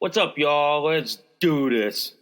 What's up, y'all? Let's do this.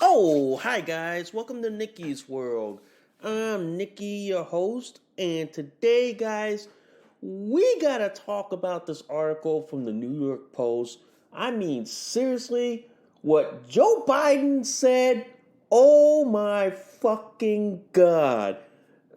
Oh, hi guys, welcome to Nikki's World. I'm Nikki, your host, and today, guys, we gotta talk about this article from the New York Post. I mean, seriously, what Joe Biden said, oh my fucking God.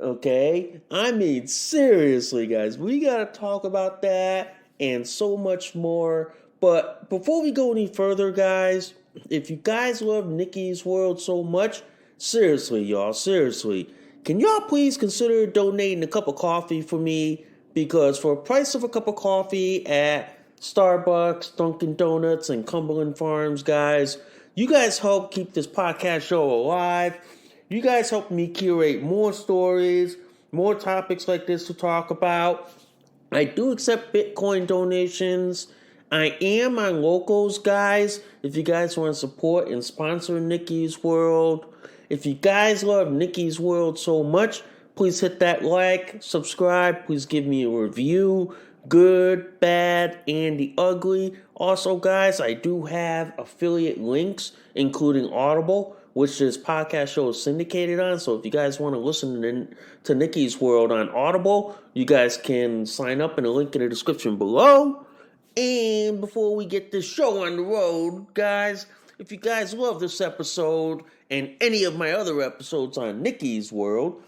Okay? I mean, seriously, guys, we gotta talk about that and so much more. But before we go any further, guys, if you guys love Nikki's World so much, seriously, y'all, seriously, can y'all please consider donating a cup of coffee for me? Because for a price of a cup of coffee at Starbucks, Dunkin' Donuts, and Cumberland Farms, guys, you guys help keep this podcast show alive. You guys help me curate more stories, more topics like this to talk about. I do accept Bitcoin donations. I am on Locals, guys, if you guys want to support and sponsor Nikki's World. If you guys love Nikki's World so much, please hit that like, subscribe, please give me a review, good, bad, and the ugly. Also, guys, I do have affiliate links, including Audible, which this podcast show is syndicated on. So if you guys want to listen to Nikki's World on Audible, you guys can sign up in the link in the description below. And before we get this show on the road, guys, if you guys love this episode and any of my other episodes on Nikki's World,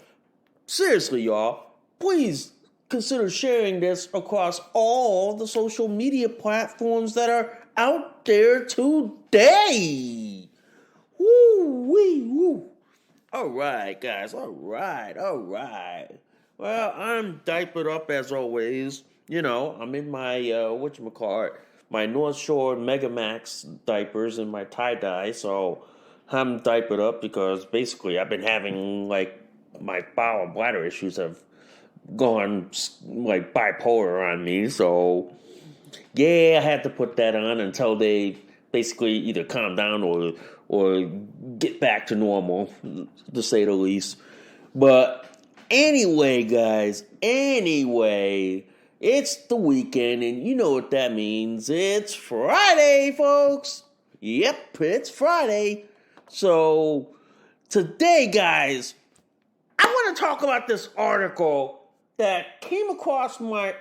seriously, y'all, please consider sharing this across all the social media platforms that are out there today. Woo-wee-woo. All right, guys, all right. Well, I'm diapered up as always. You know, I'm in my, my North Shore Megamax diapers and my tie-dye, so I'm diapered up because basically I've been having, my bowel and bladder issues have gone, bipolar on me, so, yeah, I had to put that on until they basically either calm down or get back to normal, to say the least. But anyway, guys, it's the weekend, and you know what that means. It's Friday, folks. Yep, it's Friday. So, today, guys, I want to talk about this article that came across my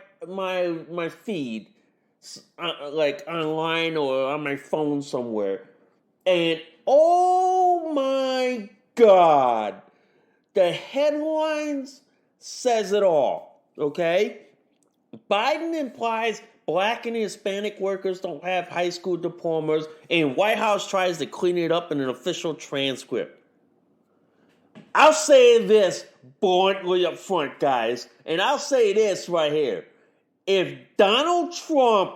feed, online or on my phone somewhere. And, oh my God, the headlines says it all, okay? Biden implies Black and Hispanic workers don't have high school diplomas, and White House tries to clean it up in an official transcript. I'll say this bluntly up front, guys, and I'll say this right here. If Donald Trump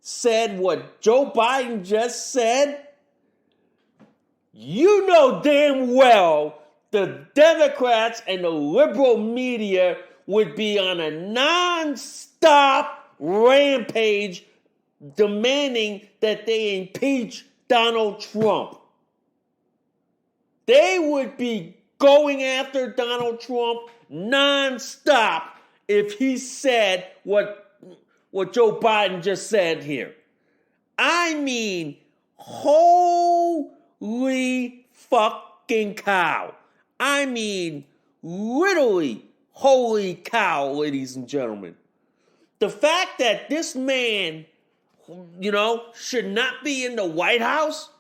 said what Joe Biden just said, you know damn well the Democrats and the liberal media would be on a non-stop rampage demanding that they impeach Donald Trump. They would be going after Donald Trump nonstop if he said what Joe Biden just said here. I mean, holy fucking cow. I mean, literally, holy cow, ladies and gentlemen. The fact that this man, should not be in the White House,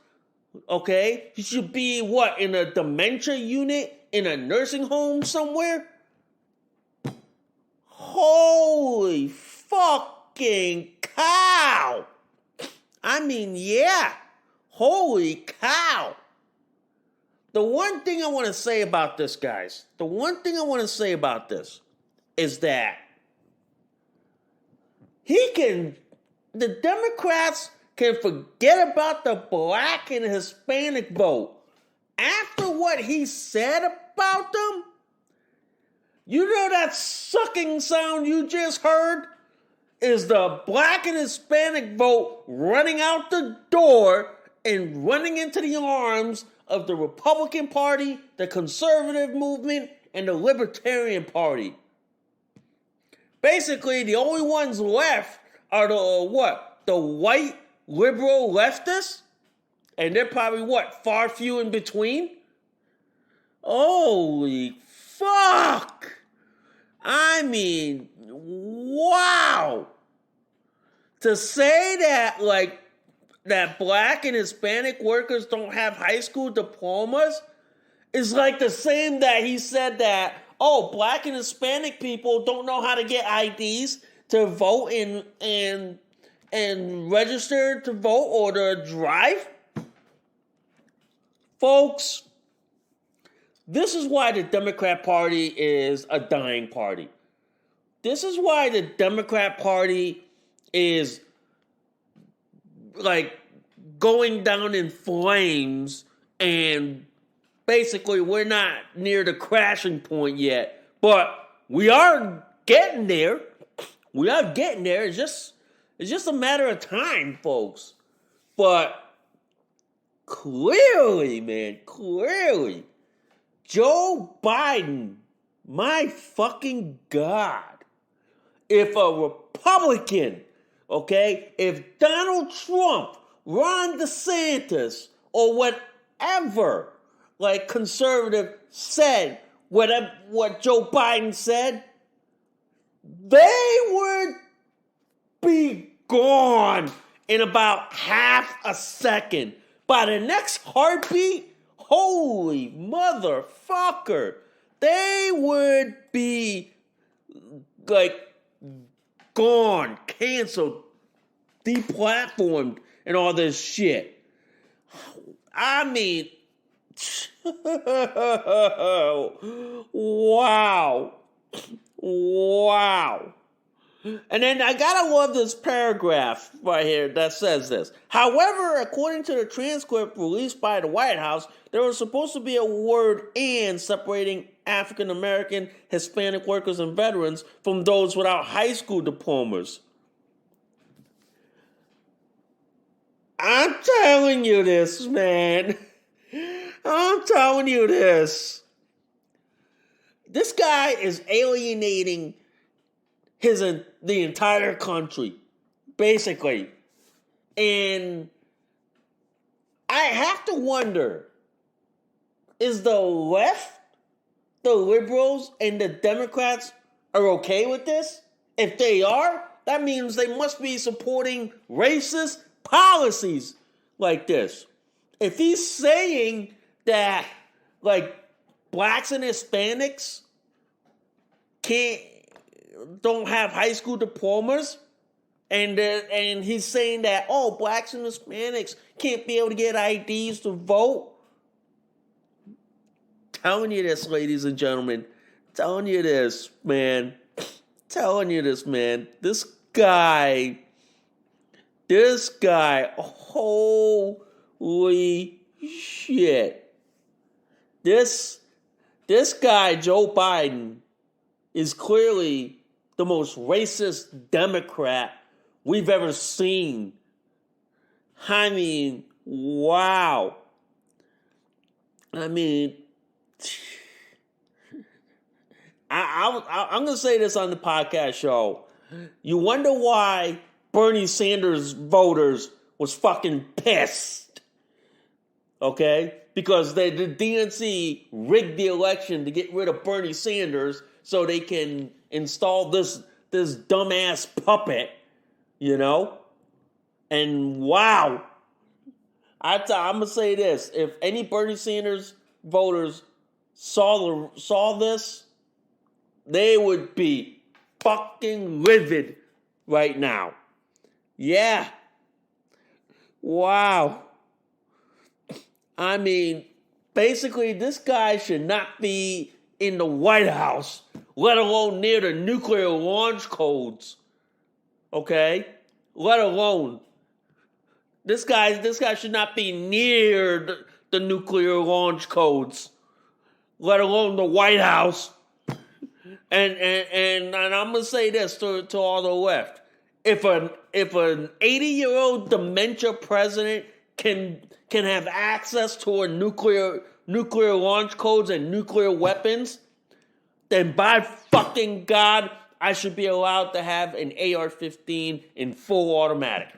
okay? He should be, in a dementia unit, in a nursing home somewhere? Holy fucking cow. I mean, yeah. Holy cow. The one thing I want to say about this, guys, is that the Democrats can forget about the Black and Hispanic vote. After what he said about them, you know that sucking sound you just heard is the Black and Hispanic vote running out the door and running into the arms of the Republican Party, the conservative movement, and the Libertarian Party. Basically, the only ones left are the white liberal leftists, and they're probably far few in between. Holy fuck! I mean, wow! To say that, that Black and Hispanic workers don't have high school diplomas is like the same that he said that, Black and Hispanic people don't know how to get IDs to vote and register to vote or to drive. Folks, this is why the Democrat Party is a dying party. This is why the Democrat Party is going down in flames, and basically we're not near the crashing point yet, but we are getting there. It's just a matter of time, folks. But clearly, Joe Biden, my fucking God, if a Republican, if Donald Trump, Ron DeSantis, or whatever, conservative said, what Joe Biden said, they would be gone in about half a second. By the next heartbeat, holy motherfucker, they would be gone, canceled, deplatformed, and all this shit. I mean, wow. And then I gotta love this paragraph right here that says this. However, according to the transcript released by the White House, there was supposed to be a word "and" separating African American, Hispanic workers, and veterans from those without high school diplomas. I'm telling you this, man. I'm telling you this. This guy is alienating the entire country, basically. And I have to wonder, is the left, the liberals, and the Democrats are okay with this? If they are, that means they must be supporting racist policies like this. If he's saying that, blacks and Hispanics don't have high school diplomas, and he's saying that, blacks and Hispanics can't be able to get IDs to vote. Telling you this, ladies and gentlemen. Telling you this, man. This guy, holy shit. This guy, Joe Biden, is clearly the most racist Democrat we've ever seen. I mean, wow. I mean, I'm going to say this on the podcast show. You wonder why Bernie Sanders voters was fucking pissed. Okay? Because the DNC rigged the election to get rid of Bernie Sanders so they can install this dumbass puppet, you know? And wow. I'm going to say this. If any Bernie Sanders voters saw this, they would be fucking livid right now. Yeah. Wow. I mean, basically, this guy should not be in the White House, let alone near the nuclear launch codes. Okay? Let alone. This guy should not be near the nuclear launch codes, let alone the White House. And I'm gonna say this to all the left: if an 80-year-old dementia president can have access to a nuclear launch codes and nuclear weapons, then by fucking God, I should be allowed to have an AR-15 in full automatic.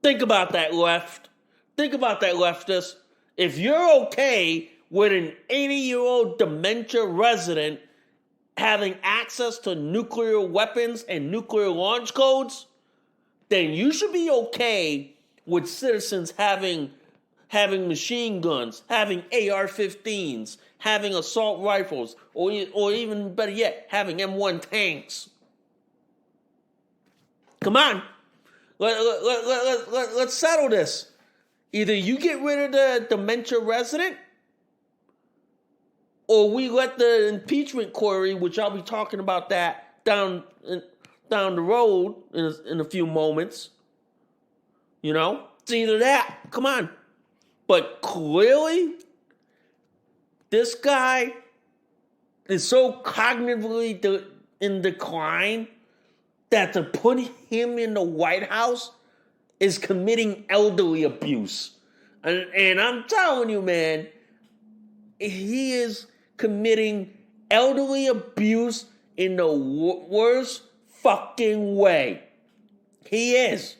Think about that, left. Think about that, leftist. If you're okay with an 80-year-old dementia resident having access to nuclear weapons and nuclear launch codes, then you should be okay with citizens having machine guns, having AR-15s, having assault rifles, or even better yet, having M1 tanks. Come on. Let's settle this. Either you get rid of the dementia resident, or we let the impeachment query, which I'll be talking about that down the road in a few moments. You know? It's either that. Come on. But clearly, this guy is so cognitively in decline that to put him in the White House is committing elderly abuse. And I'm telling you, man, he is committing elderly abuse in the worst fucking way. He is.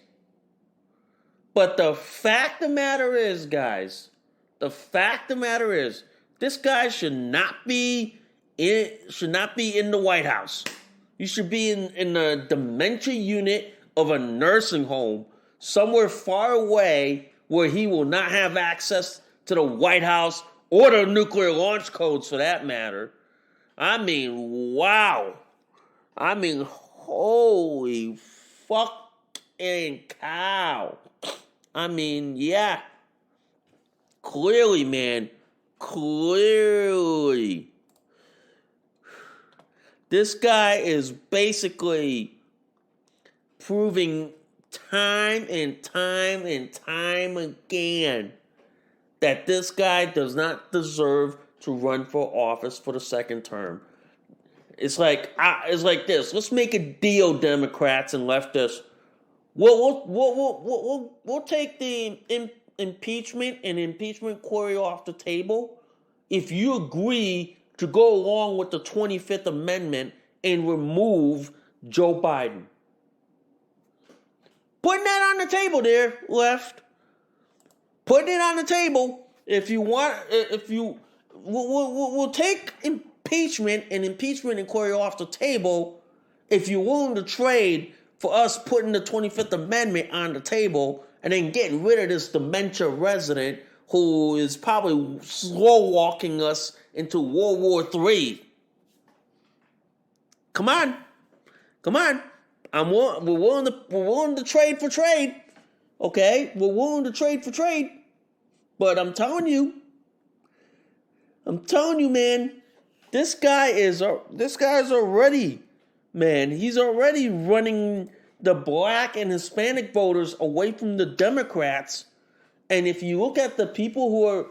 But the fact of the matter is, guys, this guy should not be in the White House. You should be in the dementia unit of a nursing home somewhere far away where he will not have access to the White House or the nuclear launch codes for that matter. I mean, wow. I mean, holy fucking cow. I mean, yeah. Clearly, man. Clearly. This guy is basically proving time and time and time again that this guy does not deserve to run for office for the second term. It's like this. Let's make a deal, Democrats and leftists. We'll take the impeachment and impeachment query off the table if you agree to go along with the 25th Amendment and remove Joe Biden. Putting that on the table there, left. Putting it on the table. If you want, we'll take impeachment and impeachment inquiry off the table if you're willing to trade for us putting the 25th Amendment on the table and then getting rid of this dementia resident who is probably slow walking us into World War III. Come on. We're willing to trade for trade. Okay? We're willing to trade for trade. But I'm telling you, man, this guy is already, man, he's already running the Black and Hispanic voters away from the Democrats. And if you look at the people who are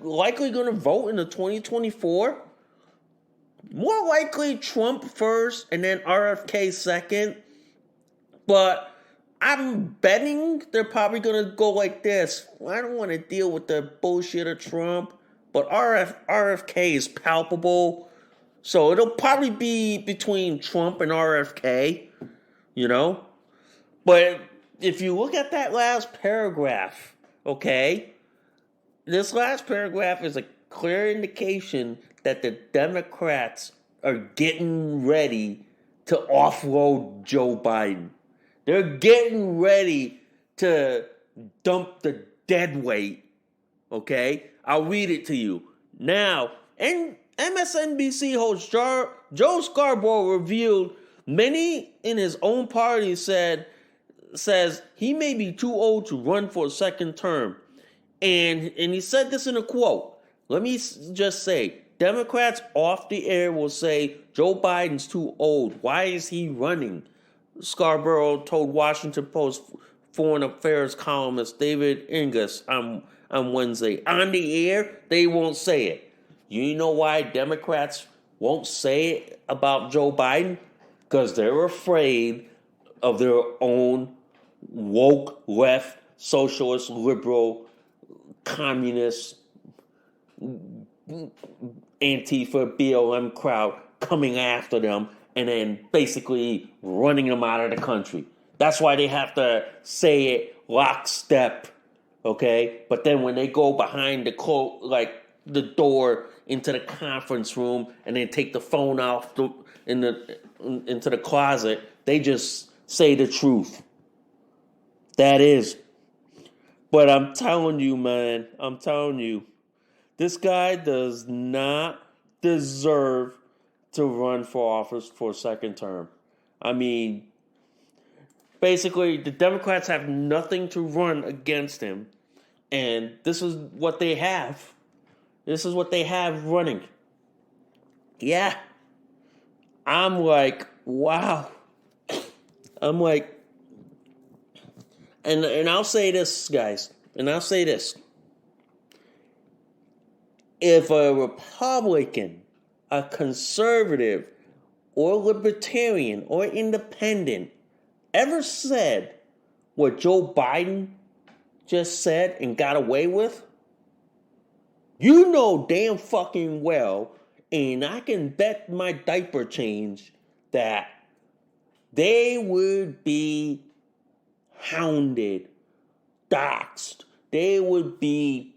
likely going to vote in the 2024, More likely Trump first and then RFK second. But I'm betting they're probably going to go like this. I don't want to deal with the bullshit of Trump, but RFK is palpable. So it'll probably be between Trump and RFK, you know? But if you look at that last paragraph, okay, this last paragraph is a clear indication that the Democrats are getting ready to offload Joe Biden. They're getting ready to dump the dead weight, okay? I'll read it to you. Now, and MSNBC host Joe Scarborough revealed many in his own party says he may be too old to run for a second term. And he said this in a quote. Let me just say, Democrats off the air will say Joe Biden's too old. Why is he running? Scarborough told Washington Post foreign affairs columnist David Ingus on Wednesday. On the air, they won't say it. You know why Democrats won't say it about Joe Biden? Because they're afraid of their own woke, left, socialist, liberal, communist, Antifa, BLM crowd coming after them and then basically running them out of the country. That's why they have to say it lockstep, okay? But then when they go behind the door into the conference room and then take the phone off into the closet, they just say the truth. That is. But I'm telling you, man, this guy does not deserve to run for office for a second term. I mean, basically, the Democrats have nothing to run against him, and this is what they have. This is what they have running. Yeah. I'm like, wow. I'm like, and I'll say this, guys, and I'll say this. If a Republican, a conservative, or libertarian, or independent ever said what Joe Biden just said and got away with, you know damn fucking well, and I can bet my diaper change that they would be hounded, doxxed. They would be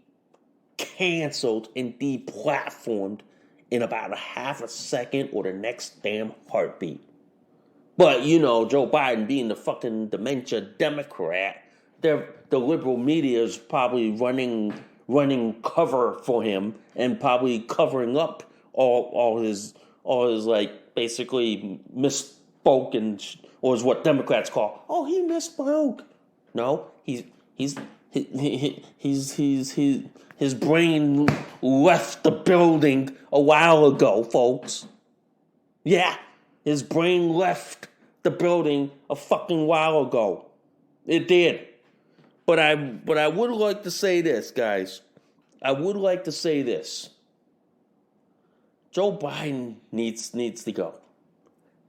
canceled and deplatformed in about a half a second or the next damn heartbeat. But, you know, Joe Biden being the fucking dementia Democrat, the liberal media is probably running cover for him and probably covering up all his like basically misspoken, or is what Democrats call, oh, he misspoke. No, his brain left the building a while ago, folks. Yeah, his brain left the building a fucking while ago. It did. But I would like to say this, guys. I would like to say this. Joe Biden needs to go.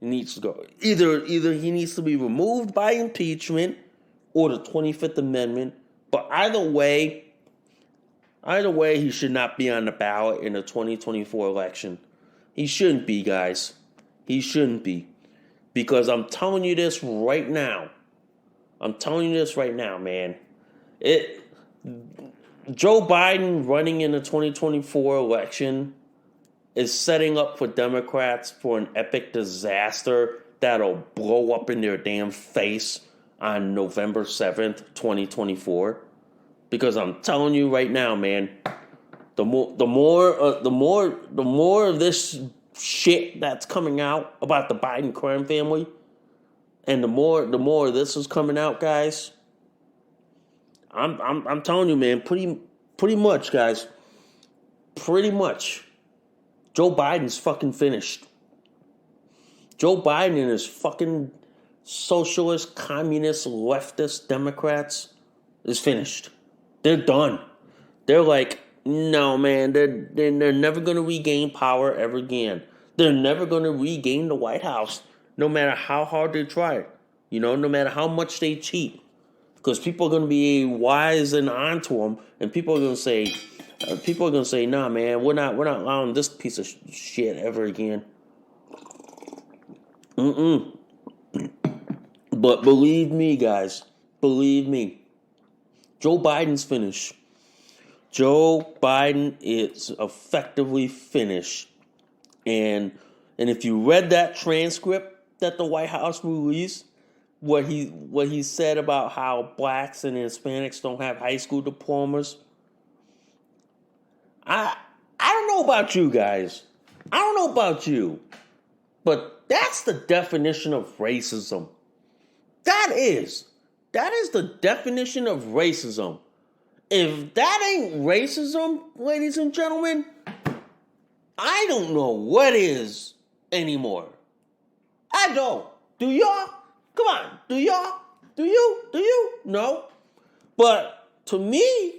He needs to go. Either he needs to be removed by impeachment or the 25th Amendment. But either way, he should not be on the ballot in the 2024 election. He shouldn't be, guys. He shouldn't be. Because I'm telling you this right now. Man. Joe Biden running in the 2024 election is setting up for Democrats for an epic disaster that'll blow up in their damn face on November 7th, 2024. Because I'm telling you right now, man, the more of this shit that's coming out about the Biden crime family, and the more of this is coming out, guys, I'm telling you, man, pretty much, guys, pretty much, Joe Biden's fucking finished. Joe Biden and his fucking socialist, communist, leftist Democrats is finished. They're done. They're like, no, man, they're never going to regain power ever again. They're never going to regain the White House, no matter how hard they try. No matter how much they cheat. Because people are going to be wise and onto them, and people are going to say, nah, man, we're not allowing this piece of shit ever again. But believe me, guys, believe me, Joe Biden's finished. Joe Biden is effectively finished. And if you read that transcript that the White House released, what he said about how blacks and Hispanics don't have high school diplomas, I don't know about you guys. I don't know about you. But that's the definition of racism. That is the definition of racism. If that ain't racism, ladies and gentlemen, I don't know what is anymore. I don't. Do y'all? Come on. Do y'all? Do you? Do you? No. But to me,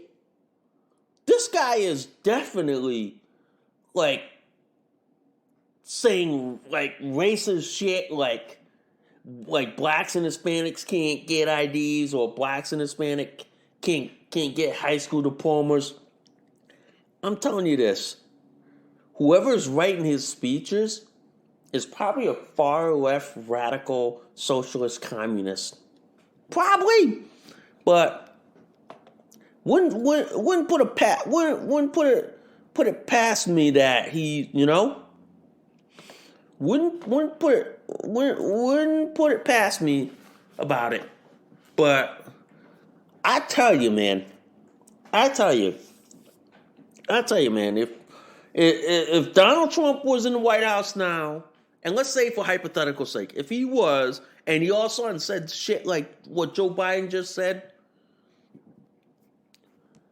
this guy is definitely like saying like racist shit like blacks and Hispanics can't get IDs, or blacks and Hispanic can't get high school diplomas. I'm telling you this. Whoever's writing his speeches is probably a far left radical socialist communist. Probably. But wouldn't put it past me that he, wouldn't put it past me about it. But I tell you, man, if Donald Trump was in the White House now, and let's say for hypothetical sake, if he was, and he all of a sudden said shit like what Joe Biden just said,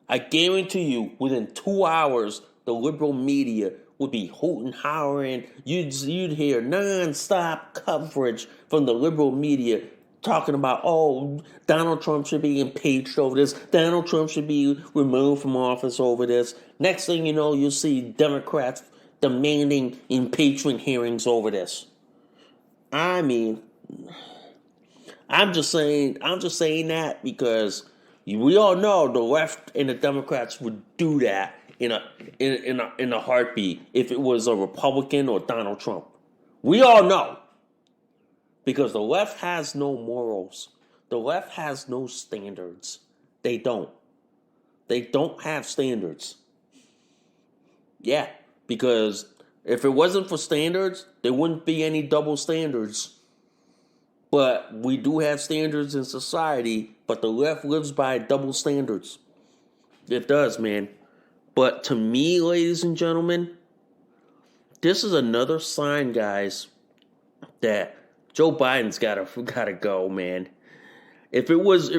I guarantee you, within 2 hours, the liberal media would be hooting, hollering. You'd hear nonstop coverage from the liberal media talking about, oh, Donald Trump should be impeached over this. Donald Trump should be removed from office over this. Next thing you know, you'll see Democrats demanding impeachment hearings over this. I mean, I'm just saying that because we all know the left and the Democrats would do that in a heartbeat if it was a Republican or Donald Trump. We all know. Because the left has no morals. The left has no standards. They don't. They don't have standards. Yeah, because if it wasn't for standards, there wouldn't be any double standards. But we do have standards in society, but the left lives by double standards. It does, man. But to me, ladies and gentlemen, this is another sign, guys, that Joe Biden's gotta go, man. If it was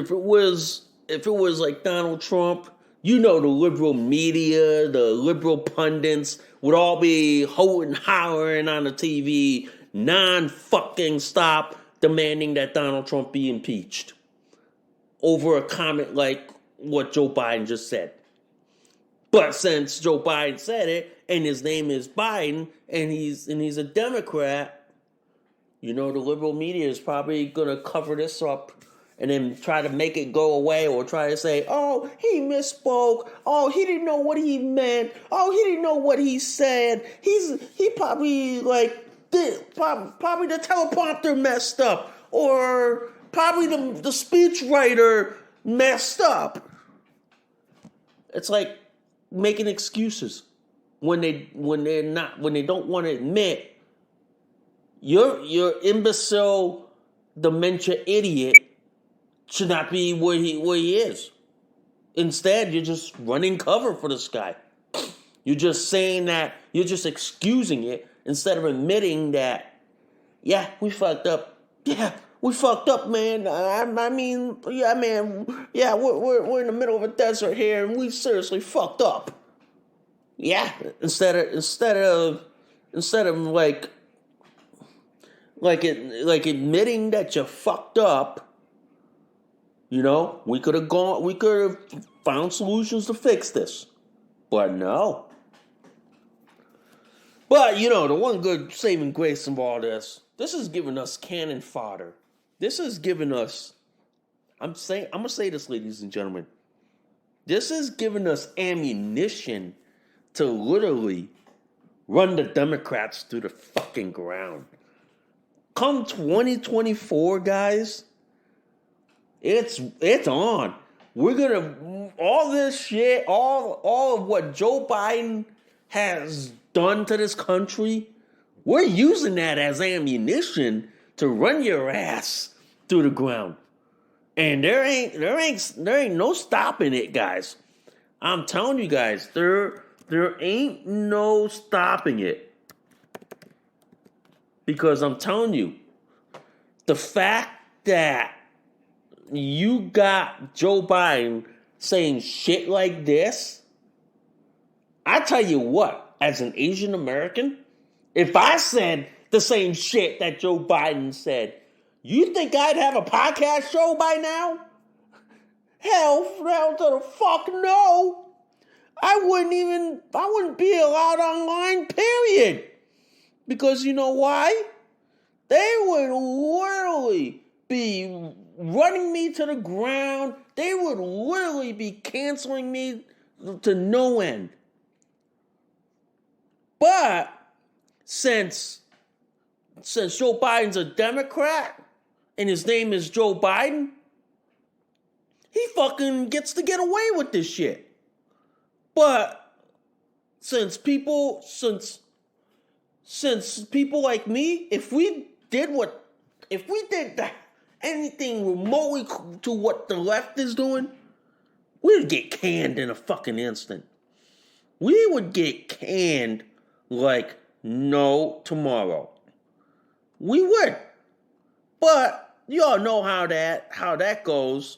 like Donald Trump, the liberal media, the liberal pundits would all be hooting, hollering on the TV, non-fucking stop, demanding that Donald Trump be impeached over a comment like what Joe Biden just said. But since Joe Biden said it, and his name is Biden, and he's a Democrat, the liberal media is probably going to cover this up and then try to make it go away, or try to say, oh, he misspoke. Oh, he didn't know what he meant. Oh, he didn't know what he said. He probably probably the teleprompter messed up, or probably the speechwriter messed up. It's like making excuses when they don't want to admit your imbecile dementia idiot should not be where he is. Instead, you're just running cover for this guy. You're just saying that, you're just excusing it instead of admitting that, yeah, we fucked up. Yeah, we fucked up, man. I mean, yeah, man. Yeah, we're in the middle of a desert here, and we seriously fucked up. Yeah, instead of admitting that you fucked up, we could have found solutions to fix this. But no. But, the one good saving grace of all this is giving us cannon fodder. This is giving us, I'm going to say this, ladies and gentlemen. This is giving us ammunition to literally run the Democrats through the fucking ground. Come 2024, guys, it's on. We're gonna all this shit, all of what Joe Biden has done to this country. We're using that as ammunition to run your ass through the ground, and there ain't no stopping it, guys. I'm telling you guys, there ain't no stopping it, because I'm telling you, the fact that you got Joe Biden saying shit like this, I tell you what, as an Asian American, if I said the same shit that Joe Biden said, you think I'd have a podcast show by now? Hell to the fuck no. I wouldn't be allowed online, period. Because you know why? They would literally be running me to the ground. They would literally be canceling me to no end. But since Joe Biden's a Democrat and his name is Joe Biden, he fucking gets to get away with this shit. But since people like me, if we did anything remotely to what the left is doing, we'd get canned in a fucking instant. We would get canned like no tomorrow. We would. But y'all know how that goes,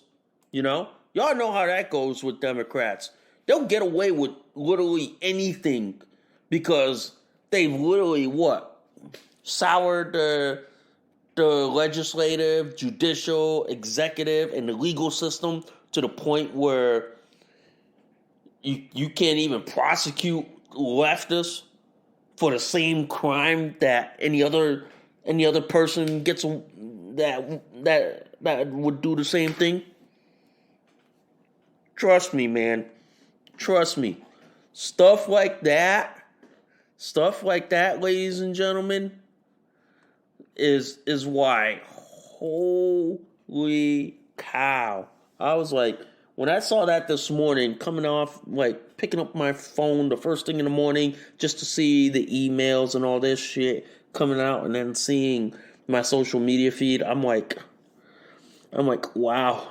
Y'all know how that goes with Democrats. They'll get away with literally anything because they've literally soured the legislative, judicial, executive, and the legal system to the point where you can't even prosecute leftists for the same crime that any other person gets that would do the same thing. Trust me, man. Trust me. Stuff like that, ladies and gentlemen, is why, holy cow. I was like, when I saw that this morning, coming off, picking up my phone the first thing in the morning just to see the emails and all this shit coming out, and then seeing my social media feed, I'm like, wow.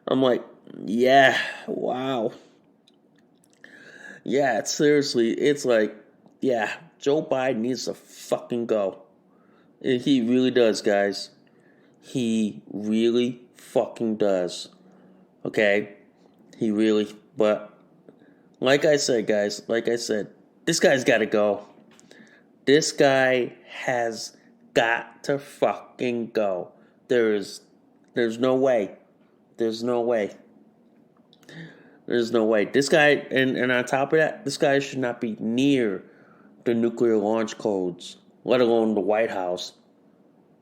I'm like, yeah, wow. Yeah, seriously, it's like, yeah, Joe Biden needs to fucking go. He really does, guys. He really fucking does. Okay? He really, but like I said, guys, this guy's got to go. This guy has got to fucking go. There's no way. There's no way. There's no way. This guy, and on top of that, this guy should not be near the nuclear launch codes, let alone the White House.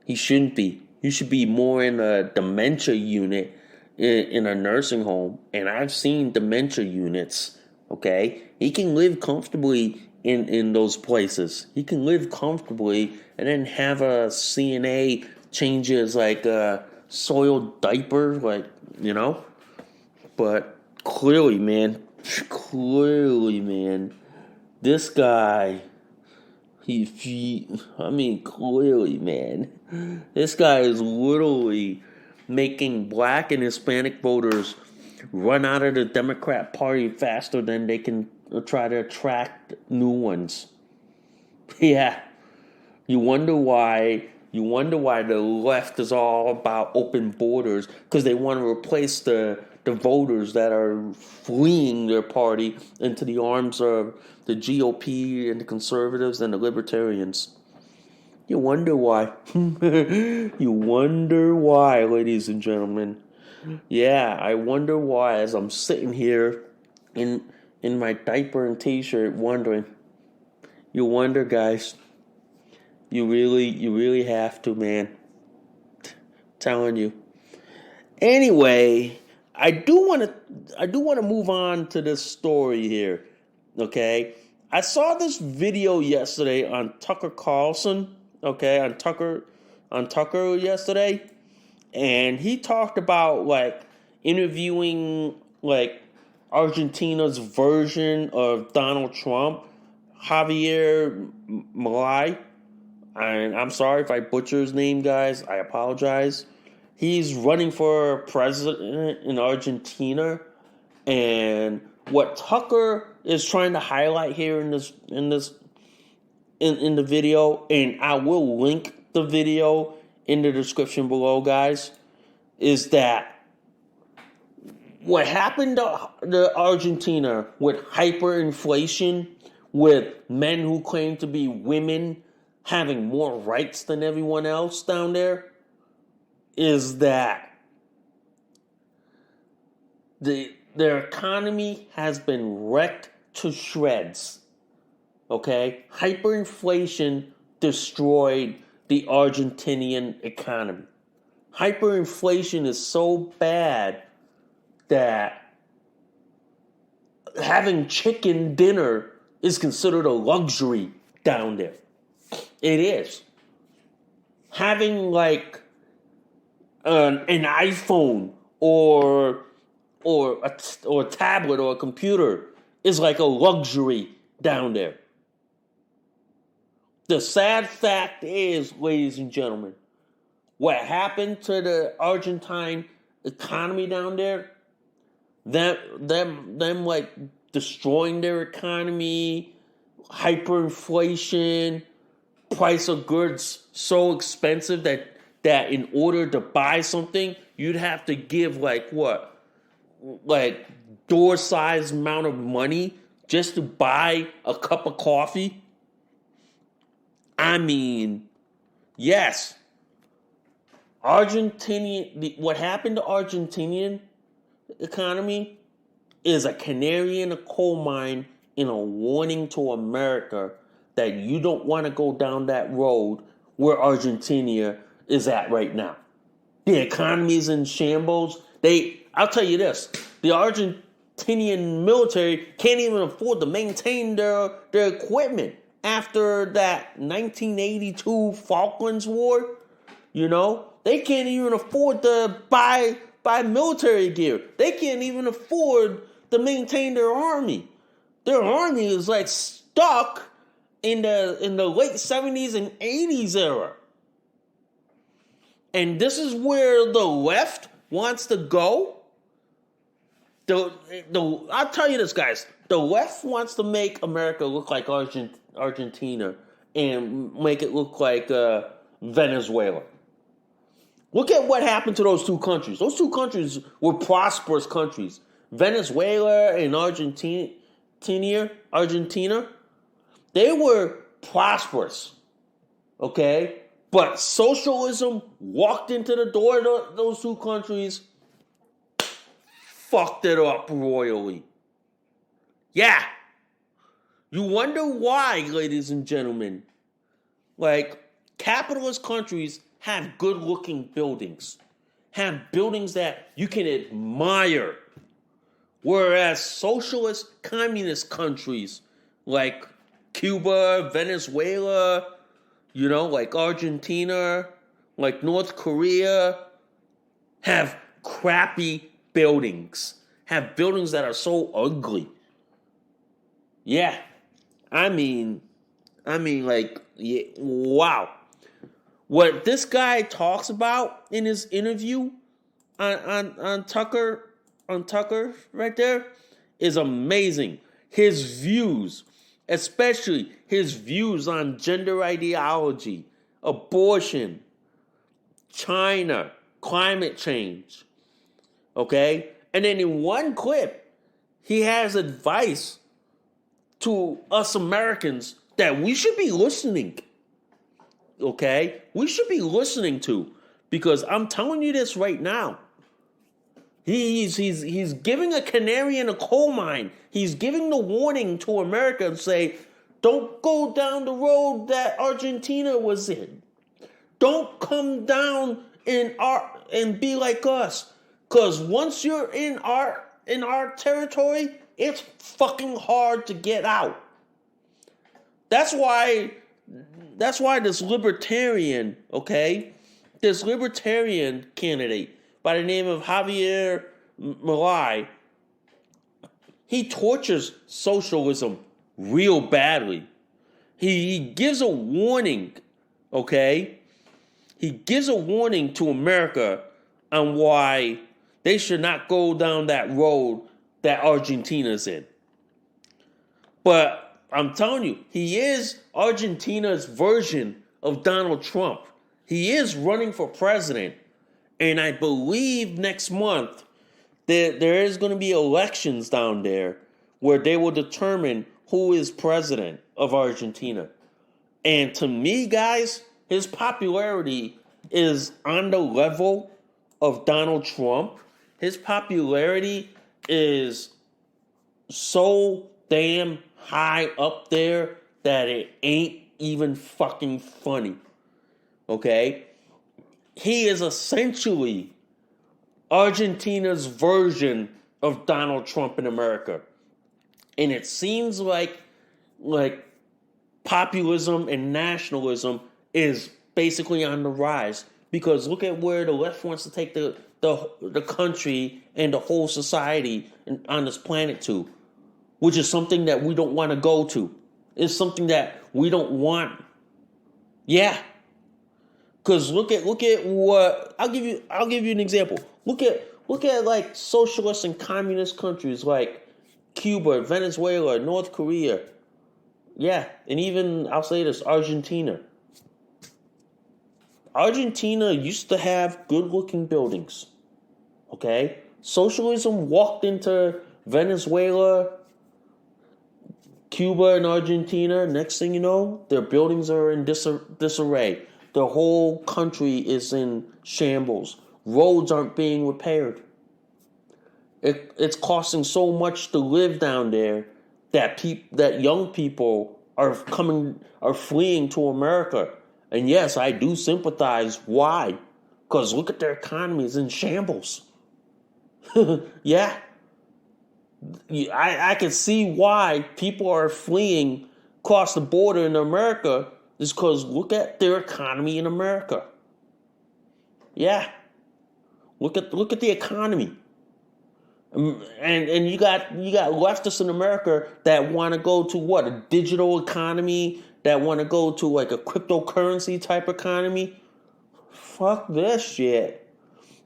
He shouldn't be. He should be more in a dementia unit in a nursing home. And I've seen dementia units, okay? He can live comfortably in those places. He can live comfortably and then have a CNA change his, soiled diaper, But clearly, man, this guy, clearly, man, this guy is literally making Black and Hispanic voters run out of the Democrat Party faster than they can try to attract new ones. Yeah. You wonder why the left is all about open borders, because they want to replace the voters that are fleeing their party into the arms of the GOP and the conservatives and the libertarians. You wonder why. You wonder why, ladies and gentlemen. Yeah, I wonder why, as I'm sitting here in my diaper and t-shirt, wondering, You wonder, guys. You really have to, man. Telling you. Anyway, I do want to move on to this story here. Okay, I saw this video yesterday on Tucker Carlson. Okay, on Tucker yesterday, and he talked about like interviewing like Argentina's version of Donald Trump, Javier Milei. And I'm sorry if I butcher his name, guys. I apologize. He's running for president in Argentina, and what Tucker is trying to highlight here in the video, and I will link the video in the description below, guys, is that what happened to Argentina with hyperinflation, with men who claim to be women having more rights than everyone else down there, is that their economy has been wrecked to shreds. Okay? Hyperinflation destroyed the Argentinian economy. Hyperinflation is so bad that having chicken dinner is considered a luxury down there. It is. Having like an iPhone or a tablet or a computer is like a luxury down there. The sad fact is, ladies and gentlemen, what happened to the Argentine economy down there, them like destroying their economy, hyperinflation, price of goods so expensive that in order to buy something, you'd have to give like door-sized amount of money just to buy a cup of coffee. I mean, yes, what happened to Argentinian economy is a canary in a coal mine and a warning to America that you don't want to go down that road where Argentina is at right now. The economy is in shambles. I'll tell you this, the Argentinian military can't even afford to maintain their equipment after that 1982 Falklands War. You know, they can't even afford to buy military gear. They can't even afford to maintain their army. Their army is like stuck in the late 70s and 80s era. And this is where the left wants to go. I'll tell you this, guys. The left wants to make America look like Argentina and make it look like Venezuela. Look at what happened to those two countries. Those two countries were prosperous countries. Venezuela and Argentina, they were prosperous. Okay? But socialism walked into the door of those two countries, fucked it up royally. Yeah. You wonder why, ladies and gentlemen. Like, capitalist countries have good-looking buildings. Have buildings that you can admire. Whereas socialist, communist countries like Cuba, Venezuela, like Argentina, like North Korea, have crappy buildings. Have buildings that are so ugly. Yeah. I mean, yeah, wow. What this guy talks about in his interview on Tucker right there is amazing. His views, especially his views on gender ideology, abortion, China, climate change. Okay? And then in one clip, he has advice to us Americans that we should be listening. Okay? We should be listening to, because I'm telling you this right now. He's giving a canary in a coal mine. He's giving the warning to America and say, Don't go down the road that Argentina was in. Don't come down and be like us. Cause once you're in our territory, it's fucking hard to get out. That's why this libertarian, this libertarian candidate by the name of Javier Milei, he tortures socialism real badly. He gives a warning, He gives a warning to America on why they should not go down that road that Argentina's in. But I'm telling you, he is Argentina's version of Donald Trump. He is running for president. And I believe next month there is going to be elections down there where they will determine who is president of Argentina. And to me, guys, his popularity is on the level of Donald Trump. His popularity is so damn high up there that it ain't even fucking funny. He is essentially Argentina's version of Donald Trump in America. And it seems like populism and nationalism is basically on the rise. Because look at where the left wants to take the country and the whole society on this planet to, which is something that we don't want to go to. It's something that we don't want. Yeah. Because look at what I'll give you an example. Look at like socialist and communist countries like Cuba, Venezuela, North Korea. Yeah, and even I'll say this, Argentina. Argentina used to have good-looking buildings. Socialism walked into Venezuela, Cuba, and Argentina. Next thing you know, their buildings are in disarray. The whole country is in shambles. Roads aren't being repaired. It's costing so much to live down there that young people are fleeing to America. And yes, I do sympathize. Why? Because look at their economy, it's in shambles. Yeah. I can see why people are fleeing across the border in America is because look at their economy in America. Yeah. Look at the economy. And you got leftists in America that want to go to what? A digital economy, that want to go to like a cryptocurrency type economy. Fuck this shit.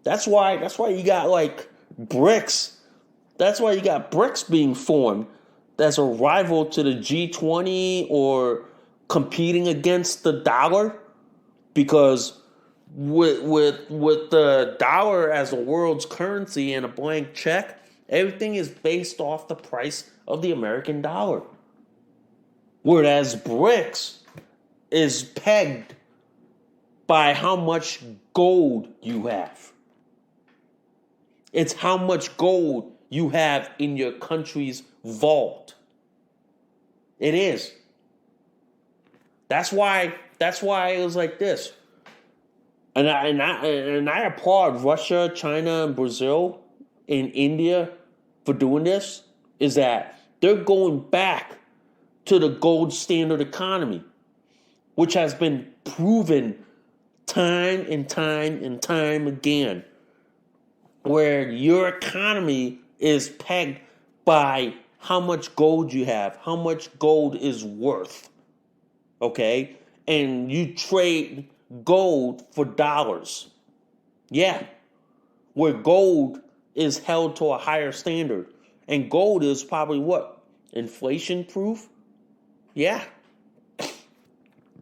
That's why you got like BRICS. That's why you got BRICS being formed. That's a rival to the G20 or competing against the dollar, because with the dollar as the world's currency and a blank check, everything is based off the price of the American dollar. Whereas BRICS is pegged by how much gold you have. It's how much gold you have in your country's vault. It is. That's why it was like this. And I applaud Russia, China, and Brazil, and India for doing this. Is that they're going back to the gold standard economy, which has been proven time and time and time again, where your economy is pegged by how much gold you have, how much gold is worth. And you trade gold for dollars. Yeah. Where gold is held to a higher standard. And gold is probably what? Inflation proof? Yeah.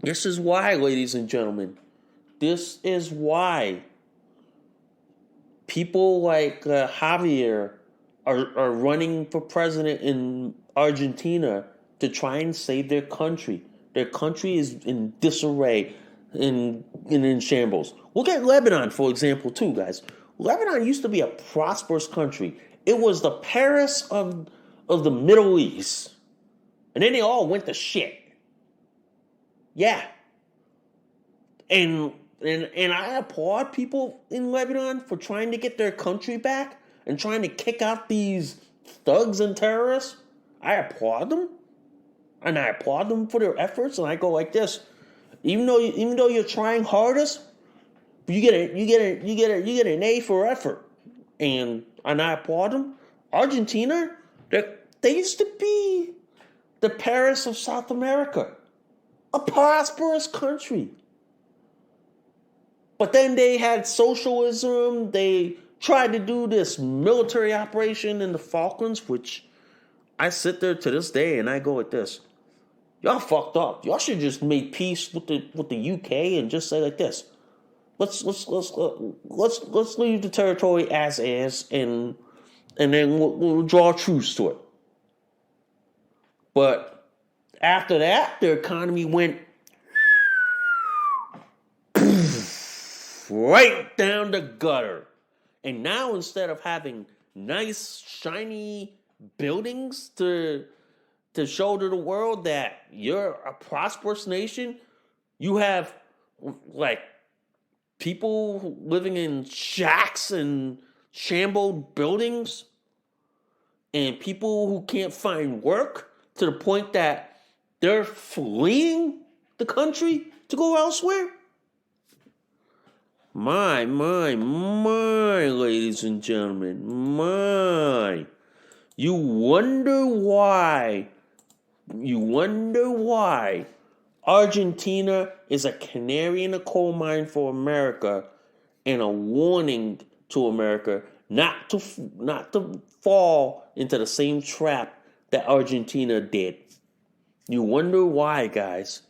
This is why, ladies and gentlemen. This is why people like Javier are running for president in Argentina to try and save their country. Their country is in disarray, in shambles. Look at Lebanon, for example, too, guys. Lebanon used to be a prosperous country. It was the Paris of the Middle East. And then they all went to shit. Yeah. And I applaud people in Lebanon for trying to get their country back and trying to kick out these thugs and terrorists. I applaud them. And I applaud them for their efforts, and I go like this: even though you're trying hardest, you get an A for effort, and I applaud them. Argentina, they used to be the Paris of South America, a prosperous country, but then they had socialism. They tried to do this military operation in the Falklands, which I sit there to this day and I go like this. Y'all fucked up. Y'all should just make peace with the UK and just say like this. Let's leave the territory as is, and then we'll draw a truce to it. But after that, their economy went right down the gutter. And now instead of having nice, shiny buildings to show to the world that you're a prosperous nation, you have like people living in shacks and shambled buildings and people who can't find work to the point that they're fleeing the country to go elsewhere. My, ladies and gentlemen, my. You wonder why Argentina is a canary in a coal mine for America and a warning to America not to fall into the same trap that Argentina did. You wonder why, guys.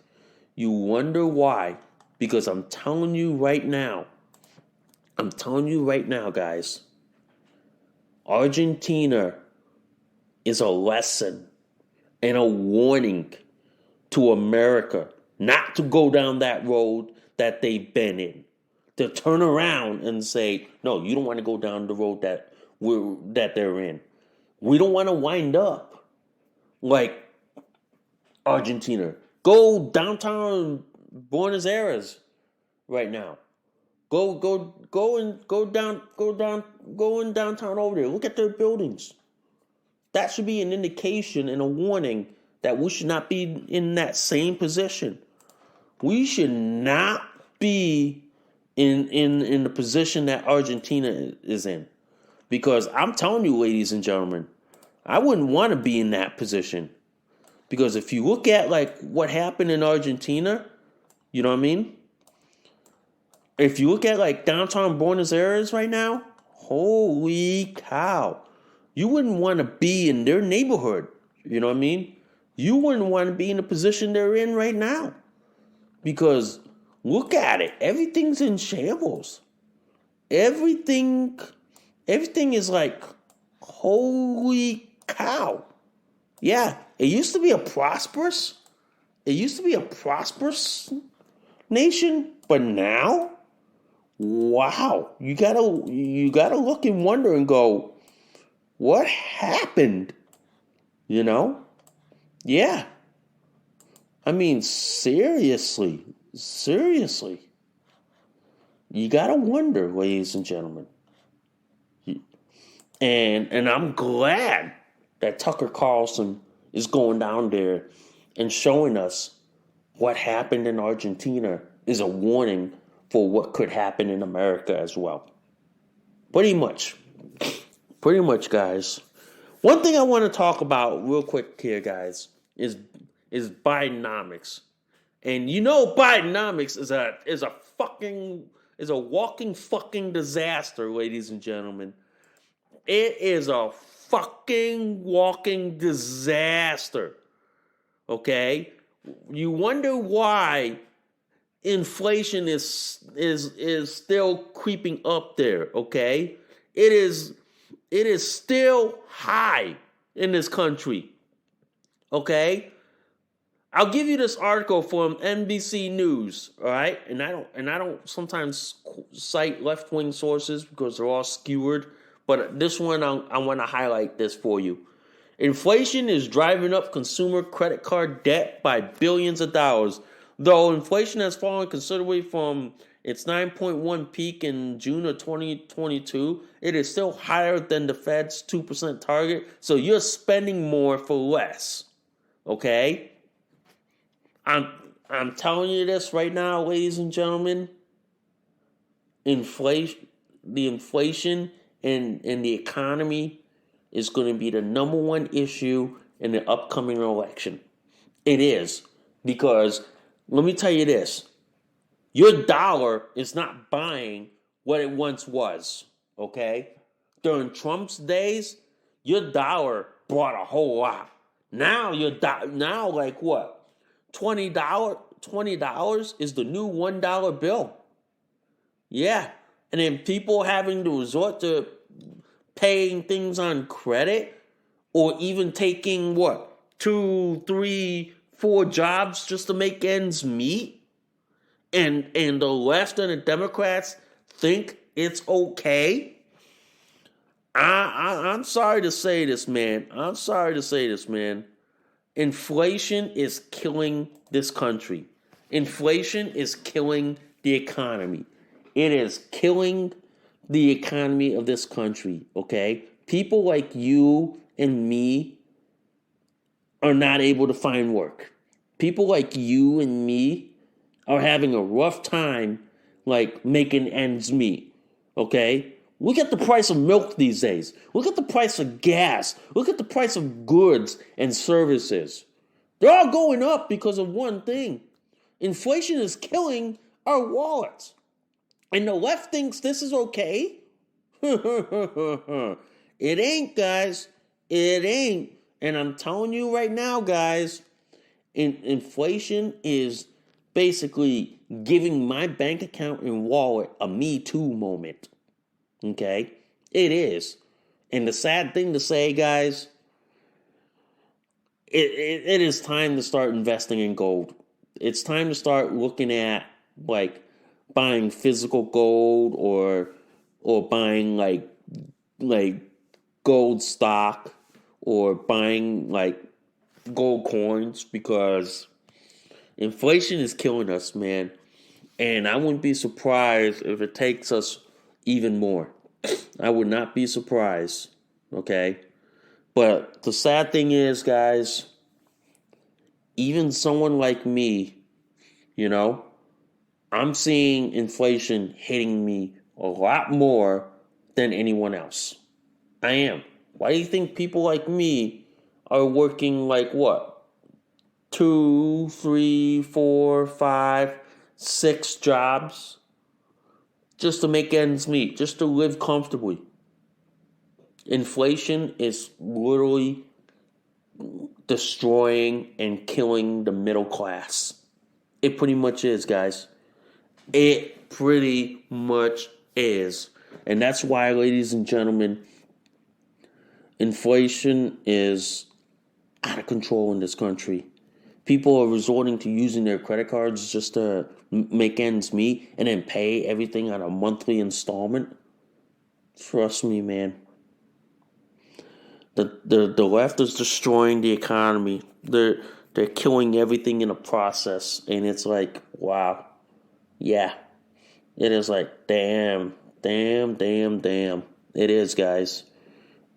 You wonder why. Because I'm telling you right now, guys, Argentina is a lesson and a warning to America not to go down that road that they've been in. To turn around and say, no, you don't want to go down the road that they're in. We don't want to wind up like Argentina. Go downtown Buenos Aires right now. Go in downtown over there. Look at their buildings. That should be an indication and a warning that we should not be in that same position. We should not be in the position that Argentina is in. Because I'm telling you, ladies and gentlemen, I wouldn't want to be in that position. Because if you look at like what happened in Argentina, you know what I mean? If you look at like downtown Buenos Aires right now, holy cow. You wouldn't want to be in their neighborhood. You know what I mean? You wouldn't want to be in the position they're in right now. Because look at it. Everything's in shambles. Everything is like, holy cow. Yeah, it used to be a prosperous nation, but now, wow, you gotta look and wonder and go, what happened? You know? Yeah. I mean, seriously. You gotta wonder, ladies and gentlemen. And I'm glad that Tucker Carlson is going down there and showing us what happened in Argentina is a warning for what could happen in America as well. Pretty much, guys. One thing I want to talk about real quick here, guys, is Bidenomics. And you know Bidenomics is a walking fucking disaster, ladies and gentlemen. It is a fucking walking disaster. Okay? You wonder why inflation is still creeping up there, okay? It is still high in this country. Okay? I'll give you this article from NBC News, all right? And I don't sometimes cite left-wing sources because they're all skewered, but this one I want to highlight this for you. Inflation is driving up consumer credit card debt by billions of dollars. Though inflation has fallen considerably from its 9.1 peak in June of 2022, it is still higher than the Fed's 2% target. So you're spending more for less. Okay? I'm telling you this right now, ladies and gentlemen. The inflation and the economy is going to be the number one issue in the upcoming election. It is. Because let me tell you this. Your dollar is not buying what it once was. Okay? During Trump's days, your dollar bought a whole lot. Now now like what? $20 is the new $1 bill. Yeah. And then people having to resort to paying things on credit or even taking what? 2, 3, 4 jobs just to make ends meet. And the left and the Democrats think it's okay. I'm sorry to say this, man. Inflation is killing this country. Inflation is killing the economy. It is killing the economy of this country, okay? People like you and me are not able to find work. People like you and me are having a rough time, like, making ends meet, okay? Look at the price of milk these days. Look at the price of gas. Look at the price of goods and services. They're all going up because of one thing. Inflation is killing our wallets. And the left thinks this is okay. It ain't, guys. It ain't. And I'm telling you right now, guys, inflation is basically giving my bank account and wallet a Me Too moment. Okay? It is. And the sad thing to say, guys, it is time to start investing in gold. It's time to start looking at, like, buying physical gold or buying like gold stock or buying like gold coins, because inflation is killing us, man. And I wouldn't be surprised if it takes us even more. I would not be surprised, okay? But the sad thing is, guys, even someone like me, I'm seeing inflation hitting me a lot more than anyone else. I am. Why do you think people like me are working like what? 2, 3, 4, 5, 6 jobs just to make ends meet, just to live comfortably. Inflation is literally destroying and killing the middle class. It pretty much is, guys. It pretty much is. And that's why, ladies and gentlemen, inflation is out of control in this country. People are resorting to using their credit cards just to make ends meet and then pay everything on a monthly installment. Trust me, man. The left is destroying the economy. They're killing everything in the process. And it's like, wow. Yeah, it is like, damn. It is, guys.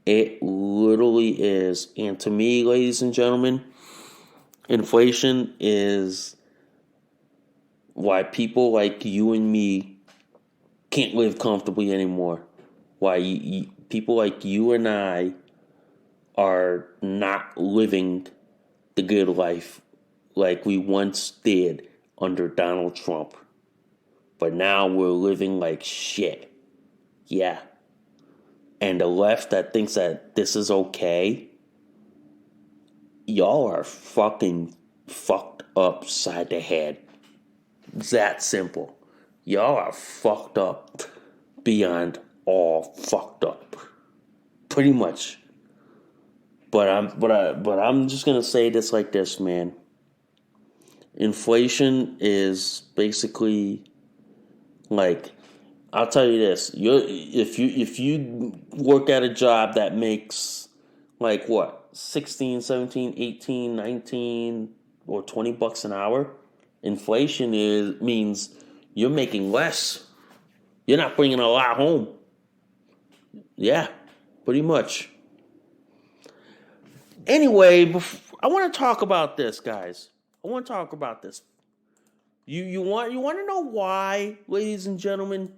It literally is. And to me, ladies and gentlemen, inflation is why people like you and me can't live comfortably anymore. Why people like you and I are not living the good life like we once did under Donald Trump. But now we're living like shit. Yeah. And the left that thinks that this is okay, y'all are fucking fucked upside the head. It's that simple. Y'all are fucked up beyond all fucked up. Pretty much. But I'm just gonna say this like this, man. Inflation is basically like, I'll tell you this: if you work at a job that makes like what, 16, 17, 18, 19, or $20 an hour, Inflation means you're making less. You're not bringing a lot home. Yeah, pretty much. Anyway, I want to talk about this, guys. I want to talk about this. You want to know why, ladies and gentlemen,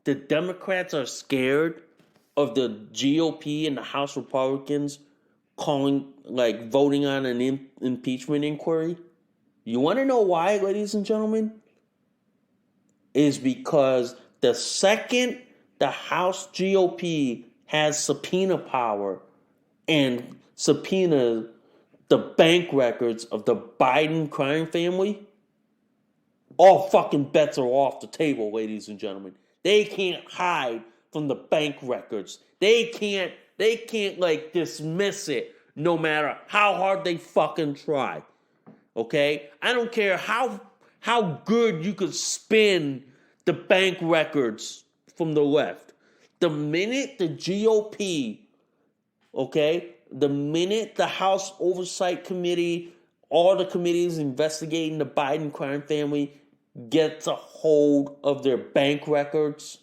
the Democrats are scared of the GOP and the House Republicans voting on an impeachment inquiry? You want to know why, ladies and gentlemen? Is because the second the House GOP has subpoena power and subpoena the bank records of the Biden crime family, all fucking bets are off the table, ladies and gentlemen. They can't hide from the bank records. They can't dismiss it no matter how hard they fucking try. Okay? I don't care how good you could spin the bank records from the left. The minute the GOP, okay, the minute the House Oversight Committee, all the committees investigating the Biden crime family gets a hold of their bank records,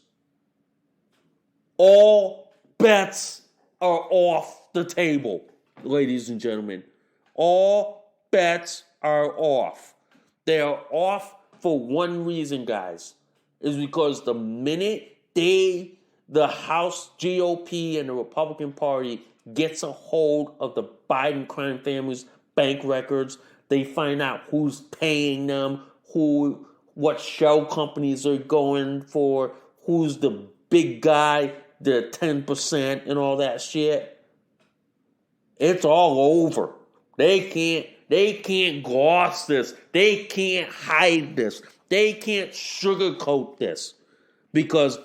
all bets are off the table, ladies and gentlemen. All bets are off. They are off for one reason, guys. Is because the minute the House GOP and the Republican Party gets a hold of the Biden crime family's bank records, they find out who's paying them, what shell companies are going for, who's the big guy, the 10% and all that shit. It's all over. They can't gloss this. They can't hide this. They can't sugarcoat this. Because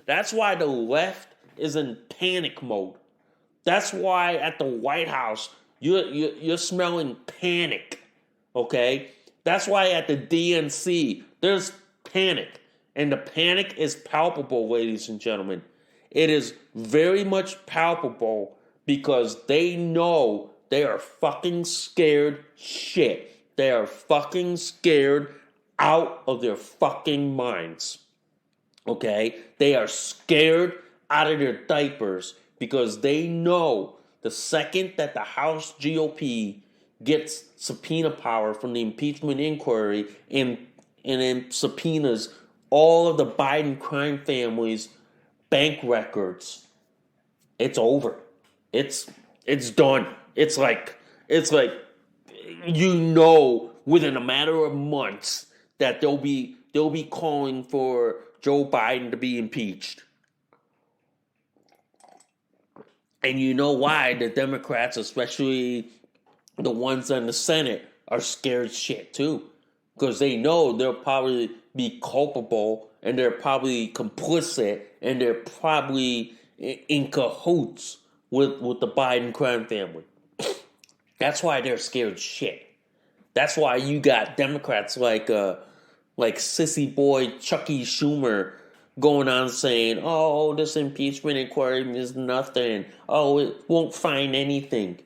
that's why the left is in panic mode. That's why at the White House you're smelling panic. Okay? That's why at the DNC there's panic. And the panic is palpable, ladies and gentlemen. It is very much palpable because they know they are fucking scared shit. They are fucking scared out of their fucking minds. Okay? They are scared out of their diapers because they know the second that the House GOP gets subpoena power from the impeachment inquiry and then subpoenas all of the Biden crime family's bank records, it's over. It's done. It's like within a matter of months that they'll be calling for Joe Biden to be impeached. And you know why the Democrats, especially the ones in the Senate, are scared shit too. Because they know they'll probably be culpable and they're probably complicit and they're probably in cahoots with the Biden crime family. That's why they're scared shit. That's why you got Democrats like sissy boy Chucky Schumer going on saying, oh, this impeachment inquiry is nothing. Oh, it won't find anything.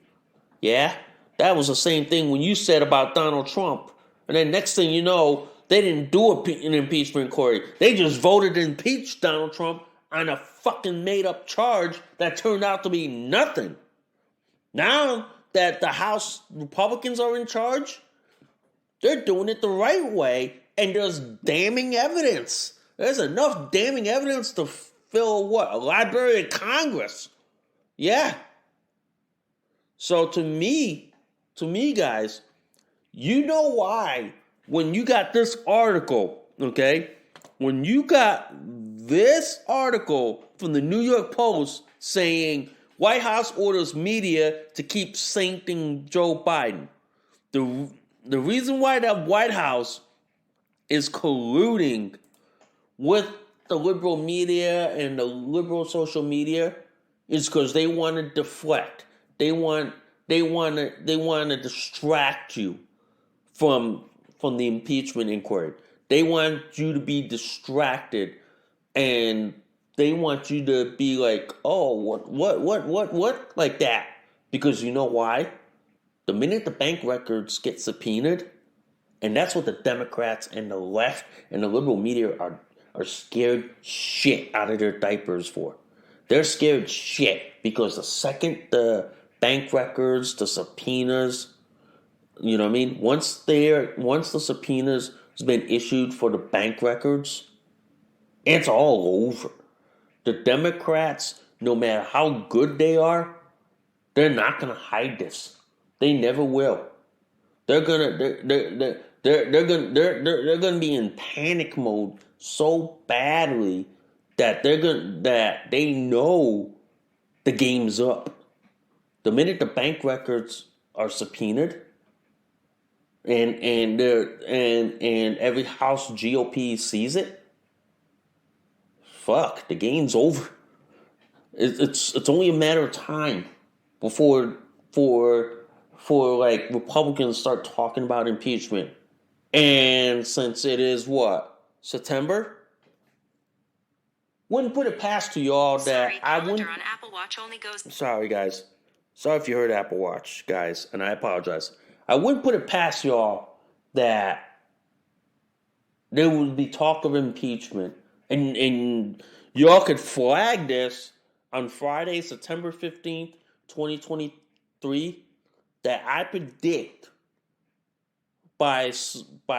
Yeah? That was the same thing when you said about Donald Trump. And then next thing you know, they didn't do an impeachment inquiry. They just voted to impeach Donald Trump on a fucking made-up charge that turned out to be nothing. Now that the House Republicans are in charge, they're doing it the right way, and there's damning evidence. There's enough damning evidence to fill a Library of Congress. Yeah. So to me, guys, you know why when you got this article, okay? When you got this article from the New York Post saying White House orders media to keep sainting Joe Biden. The reason why the White House is colluding with the liberal media and the liberal social media is because they want to deflect. They want to distract you from the impeachment inquiry. They want you to be distracted, and they want you to be like, oh, what, like that. Because you know why? The minute the bank records get subpoenaed, And that's what the Democrats and the left and the liberal media are scared shit out of their diapers for. They're scared shit because the second the bank records, the subpoenas, you know what I mean? Once the subpoenas has been issued for the bank records, it's all over. The Democrats, no matter how good they are, they're not gonna hide this. They never will. They're gonna be in panic mode so badly that they know the game's up. The minute the bank records are subpoenaed, and every House GOP sees it, fuck, the game's over. It's only a matter of time before like Republicans start talking about impeachment. And since it is what, September? Wouldn't put it past to y'all that I wouldn't. On Apple Watch only goes. Sorry guys. Sorry if you heard Apple Watch, guys, and I apologize. I wouldn't put it past y'all that there would be talk of impeachment. And y'all could flag this on Friday, September 15th, 2023, that I predict by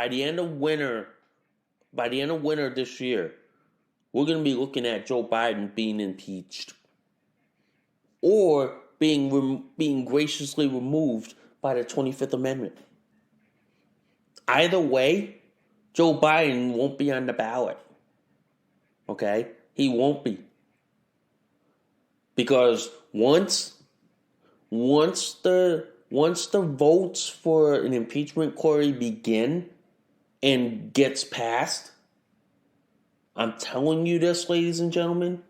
the end of winter this year, we're going to be looking at Joe Biden being impeached or being graciously removed by the 25th Amendment. Either way, Joe Biden won't be on the ballot. Okay? He won't be. Because once the votes for an impeachment inquiry begin and gets passed, I'm telling you this, ladies and gentlemen,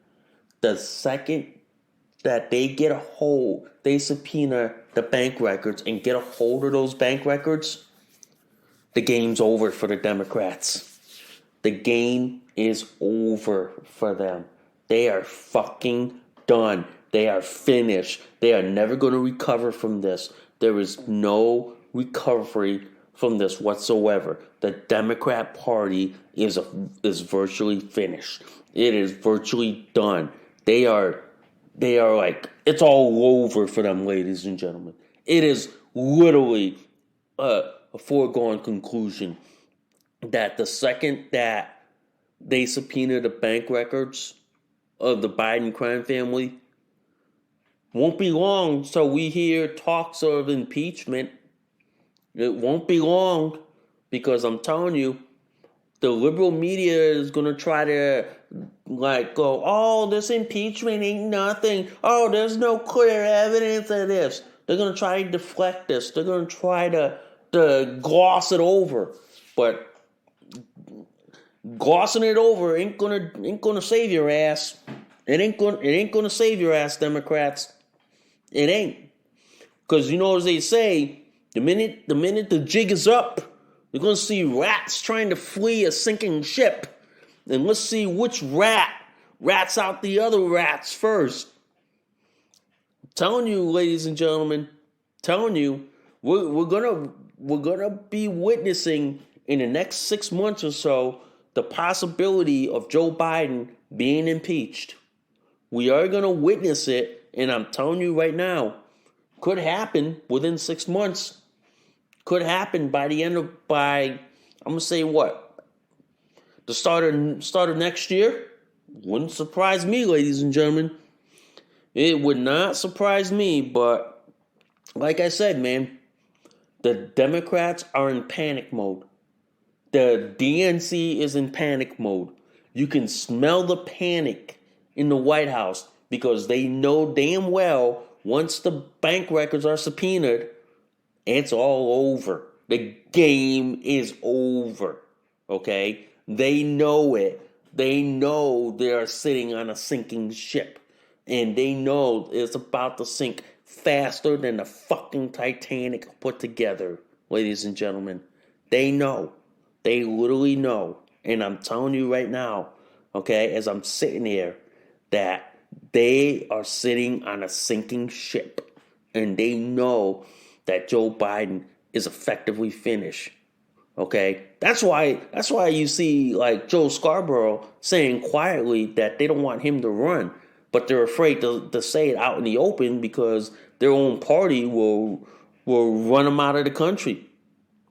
the second that they subpoena the bank records and get a hold of those bank records, the game's over for the Democrats. The game is over for them. They are fucking done. They are finished. They are never going to recover from this. There is no recovery from this whatsoever. The Democrat Party is virtually finished. It is virtually done. They are like, it's all over for them, ladies and gentlemen. It is literally a foregone conclusion that the second that they subpoena the bank records of the Biden crime family, won't be long till we hear talks of impeachment. It won't be long, because I'm telling you, the liberal media is going to try to go, oh, this impeachment ain't nothing. Oh, there's no clear evidence of this. They're going to try to deflect this. They're going to try to gloss it over. But glossing it over ain't gonna save your ass. It ain't gonna save your ass, Democrats. It ain't. Because you know, as they say, the minute the jig is up, you're gonna see rats trying to flee a sinking ship. And let's see which rat rats out the other rats first. I'm telling you, ladies and gentlemen, we're gonna be witnessing in the next 6 months or so the possibility of Joe Biden being impeached. We are gonna witness it, and I'm telling you right now, could happen within 6 months. Could happen by I'm gonna say what? The start of next year? Wouldn't surprise me, ladies and gentlemen. It would not surprise me, but like I said, man, the Democrats are in panic mode. The DNC is in panic mode. You can smell the panic in the White House because they know damn well once the bank records are subpoenaed, it's all over. The game is over. Okay? They know it. They know they are sitting on a sinking ship. And they know it's about to sink faster than the fucking Titanic put together, ladies and gentlemen. They know. They literally know. And I'm telling you right now, okay, as I'm sitting here, that they are sitting on a sinking ship. And they know that Joe Biden is effectively finished. Okay, that's why you see like Joe Scarborough saying quietly that they don't want him to run, but they're afraid to say it out in the open because their own party will run him out of the country.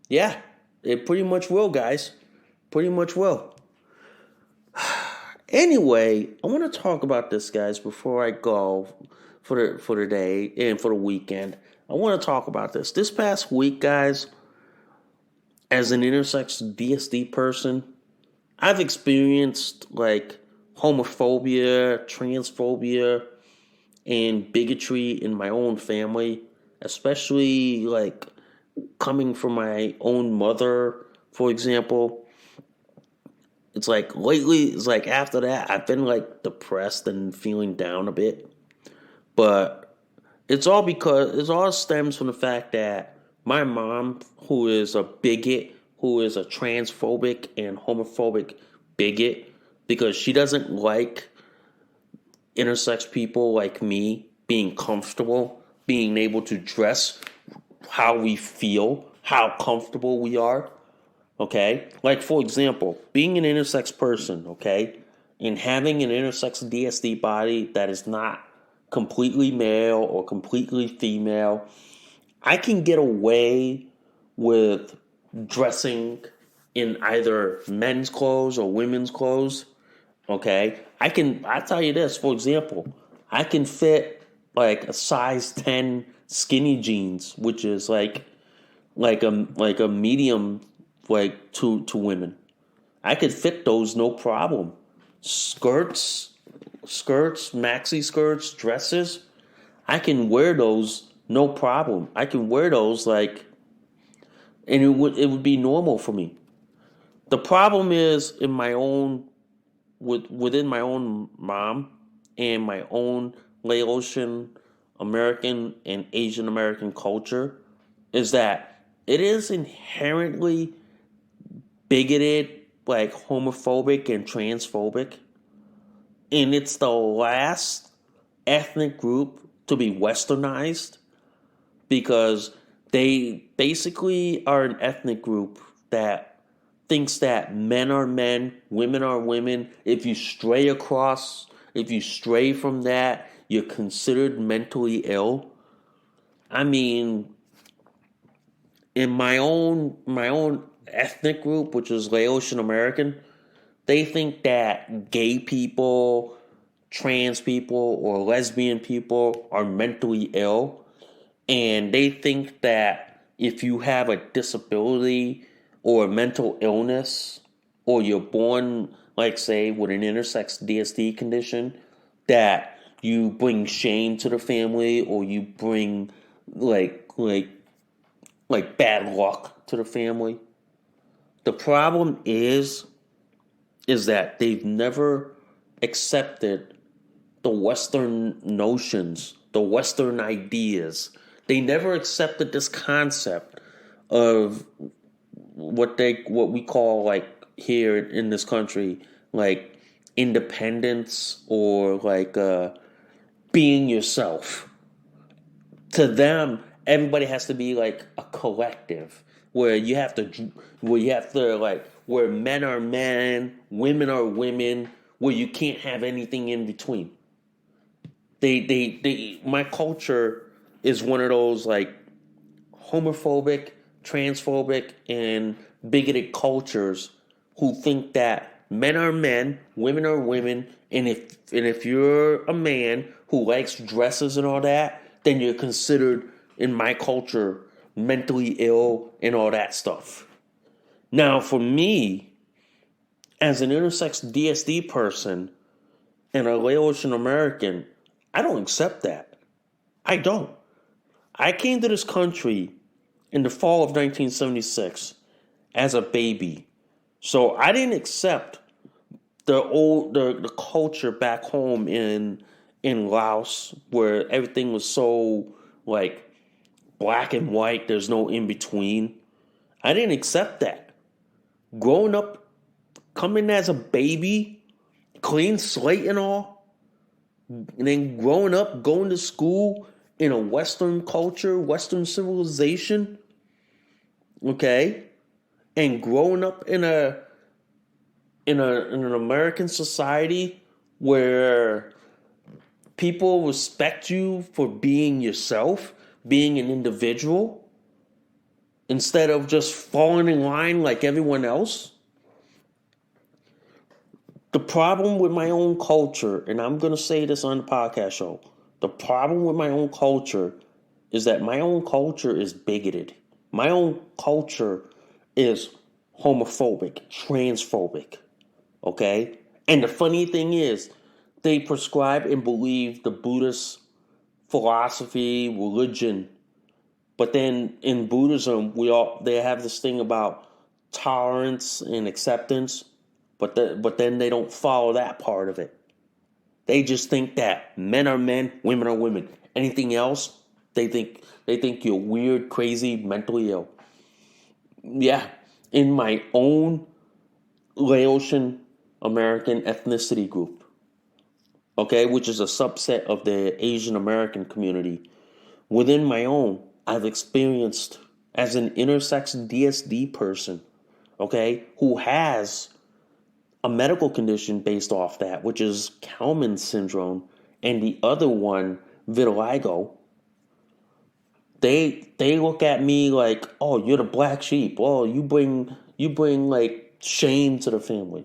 Yeah, it pretty much will, guys. Pretty much will. Anyway, I want to talk about this, guys, before I go for the day and for the weekend. I want to talk about this. This past week, guys, as an intersex DSD person, I've experienced like homophobia, transphobia, and bigotry in my own family, especially like coming from my own mother, for example. It's like lately, it's like after that, I've been like depressed and feeling down a bit. But it's all stems from the fact that my mom, who is a bigot, who is a transphobic and homophobic bigot, because she doesn't like intersex people like me being comfortable, being able to dress how we feel, how comfortable we are. Okay? Like, for example, being an intersex person, okay, and having an intersex DSD body that is not completely male or completely female, I can get away with dressing in either men's clothes or women's clothes. Okay? I tell you this, for example, I can fit like a size 10 skinny jeans, which is like a medium like to women. I could fit those no problem. Skirts, maxi skirts, dresses, I can wear those no problem. I can wear those like and it would be normal for me. The problem is within my own mom and my own Laotian American and Asian American culture is that it is inherently bigoted, like homophobic and transphobic. And it's the last ethnic group to be westernized because they basically are an ethnic group that thinks that men are men, women are women. If you stray from that, you're considered mentally ill. I mean, in my own ethnic group, which is Laotian American, they think that gay people, trans people, or lesbian people are mentally ill. And they think that if you have a disability or a mental illness, or you're born, like, say, with an intersex DSD condition, that you bring shame to the family or you bring, like bad luck to the family. The problem is that they've never accepted the Western notions, the Western ideas. They never accepted this concept of what we call, like, here in this country, like independence or like being yourself. To them, everybody has to be like a collective where you have to like where men are men, women are women, where you can't have anything in between. My culture is one of those like homophobic, transphobic, and bigoted cultures who think that men are men, women are women, and if you're a man who likes dresses and all that, then you're considered, in my culture, mentally ill and all that stuff. Now, for me, as an intersex DSD person and a Laotian American, I don't accept that. I don't. I came to this country in the fall of 1976 as a baby. So I didn't accept the culture back home in Laos where everything was so like black and white, there's no in between. I didn't accept that. Growing up, coming as a baby, clean slate and all, and then growing up, going to school in a Western culture, Western civilization, okay? and growing up in an American society where people respect you for being yourself, being an individual, instead of just falling in line like everyone else. The problem with my own culture, and I'm going to say this on the podcast show, the problem with my own culture is that my own culture is bigoted. My own culture is homophobic, transphobic, okay? And the funny thing is, they prescribe and believe the Buddhist philosophy, religion, but then in Buddhism, they have this thing about tolerance and acceptance, but then they don't follow that part of it. They just think that men are men, women are women. Anything else, they think you're weird, crazy, mentally ill. Yeah, in my own Laotian American ethnicity group, okay, which is a subset of the Asian American community, within my own, I've experienced as an intersex DSD person, okay, who has a medical condition based off that, which is Kalman syndrome, and the other one, vitiligo. They look at me like, oh, you're the black sheep. Oh, you bring like shame to the family.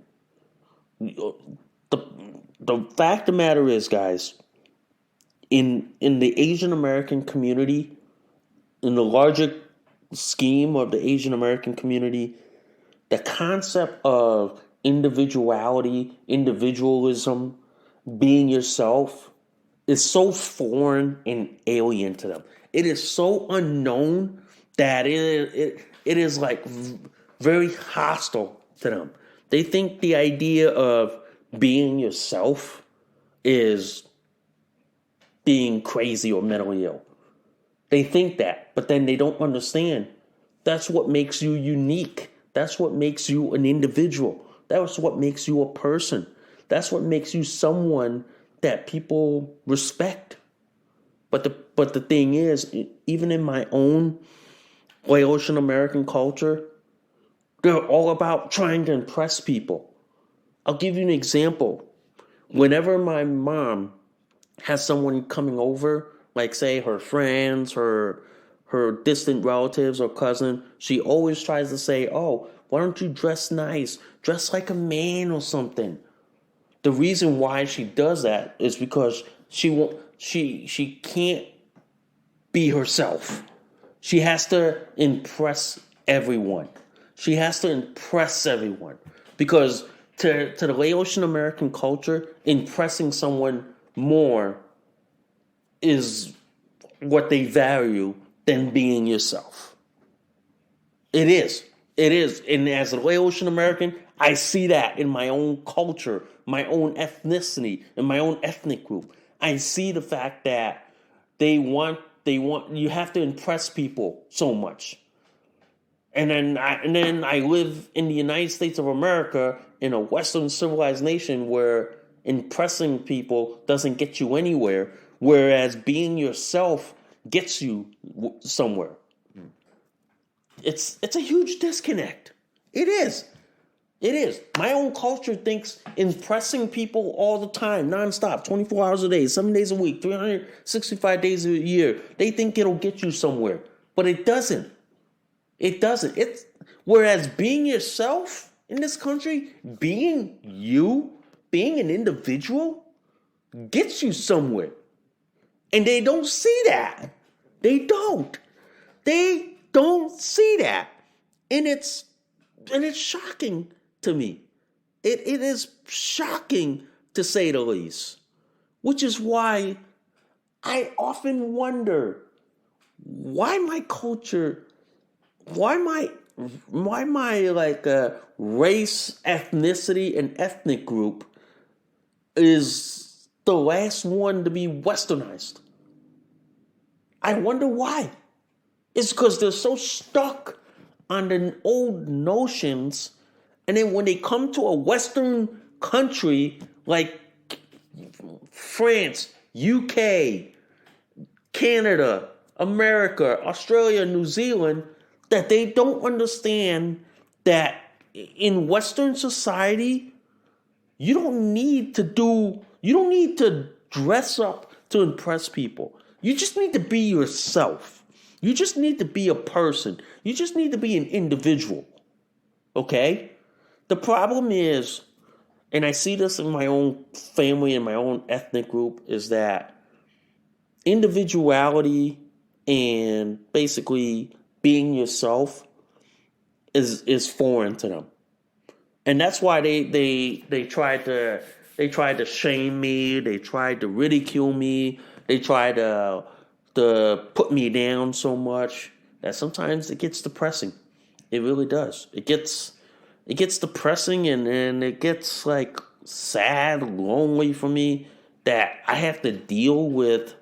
The fact of the matter is, guys, in the Asian American community, in the larger scheme of the Asian American community, the concept of individuality, individualism, being yourself is so foreign and alien to them. It is so unknown that it is like very hostile to them. They think the idea of being yourself is being crazy or mentally ill. They think that, but then they don't understand. That's what makes you unique. That's what makes you an individual. That's what makes you a person. That's what makes you someone that people respect. But the thing is, even in my own Laotian American culture, they're all about trying to impress people. I'll give you an example. Whenever my mom has someone coming over, like say her friends, her distant relatives or cousin, she always tries to say, oh, why don't you dress nice? Dress like a man or something. The reason why she does that is because she can't be herself. She has to impress everyone. She has to impress everyone. Because to the Laotian American culture, impressing someone more is what they value than being yourself. It is. It is. And as a Laotian American, I see that in my own culture, my own ethnicity, in my own ethnic group. I see the fact that they want you have to impress people so much. And then I live in the United States of America, in a Western civilized nation where impressing people doesn't get you anywhere, whereas being yourself gets you somewhere. It's a huge disconnect. It is. It is. My own culture thinks impressing people all the time, nonstop, 24 hours a day, 7 days a week, 365 days a year. They think it'll get you somewhere, but it doesn't. It doesn't. Whereas being yourself in this country, being you, being an individual, gets you somewhere. And they don't see that. They don't. They don't see that. And it's shocking to me. It is shocking, to say the least. Which is why I often wonder why my culture, why my race, ethnicity, and ethnic group is the last one to be westernized. I wonder why. It's because they're so stuck on the old notions, and then when they come to a Western country like France, UK, Canada, America, Australia, New Zealand, that they don't understand that in Western society, you don't need to dress up to impress people. You just need to be yourself. You just need to be a person. You just need to be an individual. Okay? The problem is, and I see this in my own family and my own ethnic group, is that individuality and basically being yourself is foreign to them. And that's why they tried to shame me, they tried to ridicule me, they tried to put me down so much that sometimes it gets depressing. It really does. It gets depressing and it gets like sad, lonely for me that I have to deal with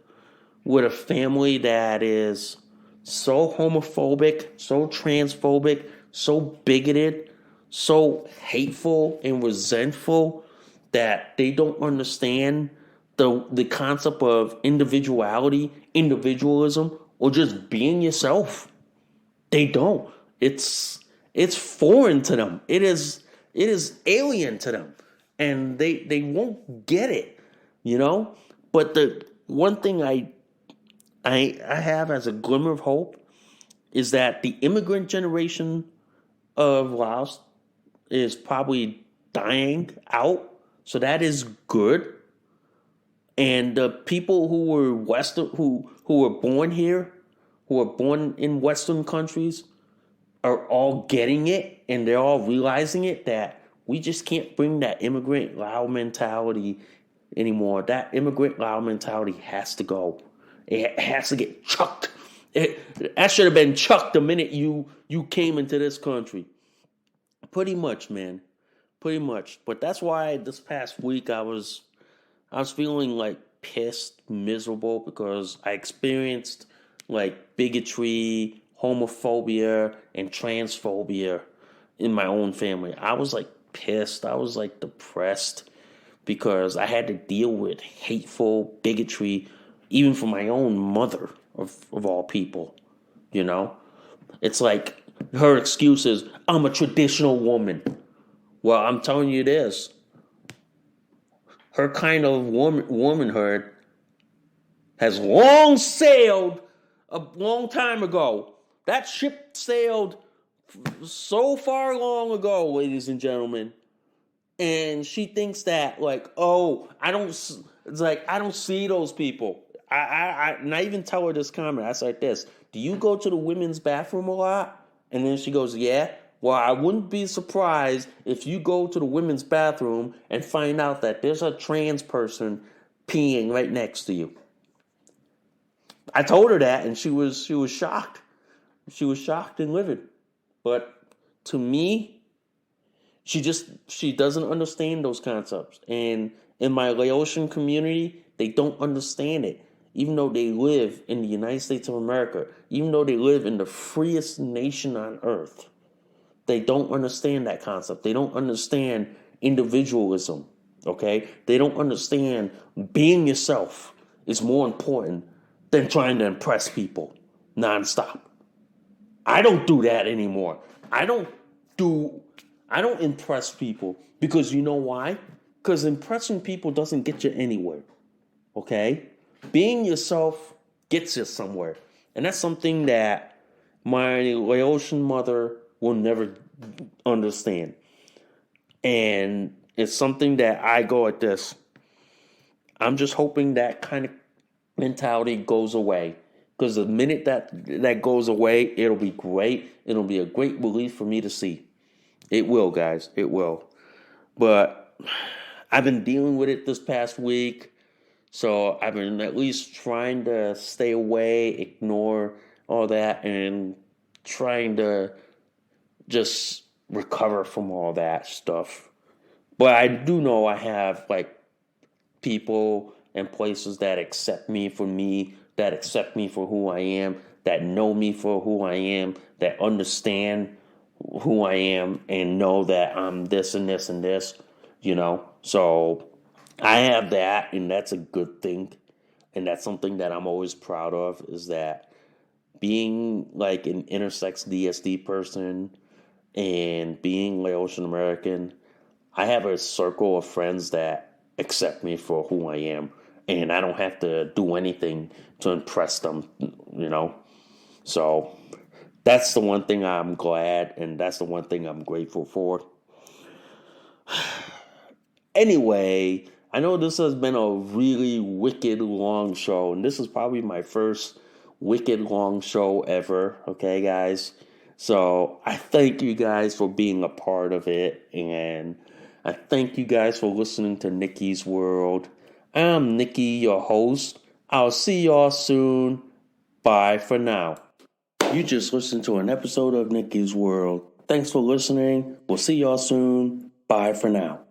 a family that is so homophobic, so transphobic, so bigoted, so hateful and resentful that they don't understand the concept of individuality, individualism, or just being yourself. They don't. It's foreign to them. It is alien to them. And they won't get it, you know? But the one thing I have as a glimmer of hope is that the immigrant generation of Laos is probably dying out. So that is good. And the people who were who were born here, who were born in Western countries, are all getting it, and they're all realizing it, that we just can't bring that immigrant Lao mentality anymore. That immigrant Lao mentality has to go. It has to get chucked. That should have been chucked the minute you came into this country. Pretty much, man. Pretty much. But that's why this past week I was feeling like pissed, miserable, because I experienced like bigotry, homophobia, and transphobia in my own family. I was like pissed. I was like depressed because I had to deal with hateful bigotry, even from my own mother, of all people. You know? It's like her excuse is, I'm a traditional woman. Well, I'm telling you this. Her kind of womanhood has long sailed a long time ago. That ship sailed so far long ago, ladies and gentlemen. And she thinks that, like, oh, I don't see those people. And I even tell her this comment. I said this: do you go to the women's bathroom a lot? And then she goes, yeah. Well, I wouldn't be surprised if you go to the women's bathroom and find out that there's a trans person peeing right next to you. I told her that, and she was shocked. She was shocked and livid. But to me, she doesn't understand those concepts. And in my Laotian community, they don't understand it. Even though they live in the United States of America, even though they live in the freest nation on earth, they don't understand that concept. They don't understand individualism, okay? They don't understand being yourself is more important than trying to impress people nonstop. I don't do that anymore. I don't impress people because you know why? Because impressing people doesn't get you anywhere, okay? Being yourself gets you somewhere. And that's something that my Laotian mother will never understand. And it's something that I go at this. I'm just hoping that kind of mentality goes away. Because the minute that goes away, it'll be great. It'll be a great relief for me to see. It will, guys. It will. But I've been dealing with it this past week. So I've been at least trying to stay away, ignore all that, and trying to just recover from all that stuff. But I do know I have like people and places that accept me, that accept me for who I am, that know me for who I am, that understand who I am and know that I'm this and this and this, you know. So I have that, and that's a good thing. And that's something that I'm always proud of, is that being like an intersex DSD person And being Laotian American, I have a circle of friends that accept me for who I am. And I don't have to do anything to impress them, you know? So that's the one thing I'm glad, and that's the one thing I'm grateful for. Anyway, I know this has been a really wicked long show, and this is probably my first wicked long show ever, okay, guys? So I thank you guys for being a part of it, and I thank you guys for listening to Nikki's World. I'm Nikki, your host. I'll see y'all soon. Bye for now. You just listened to an episode of Nikki's World. Thanks for listening. We'll see y'all soon. Bye for now.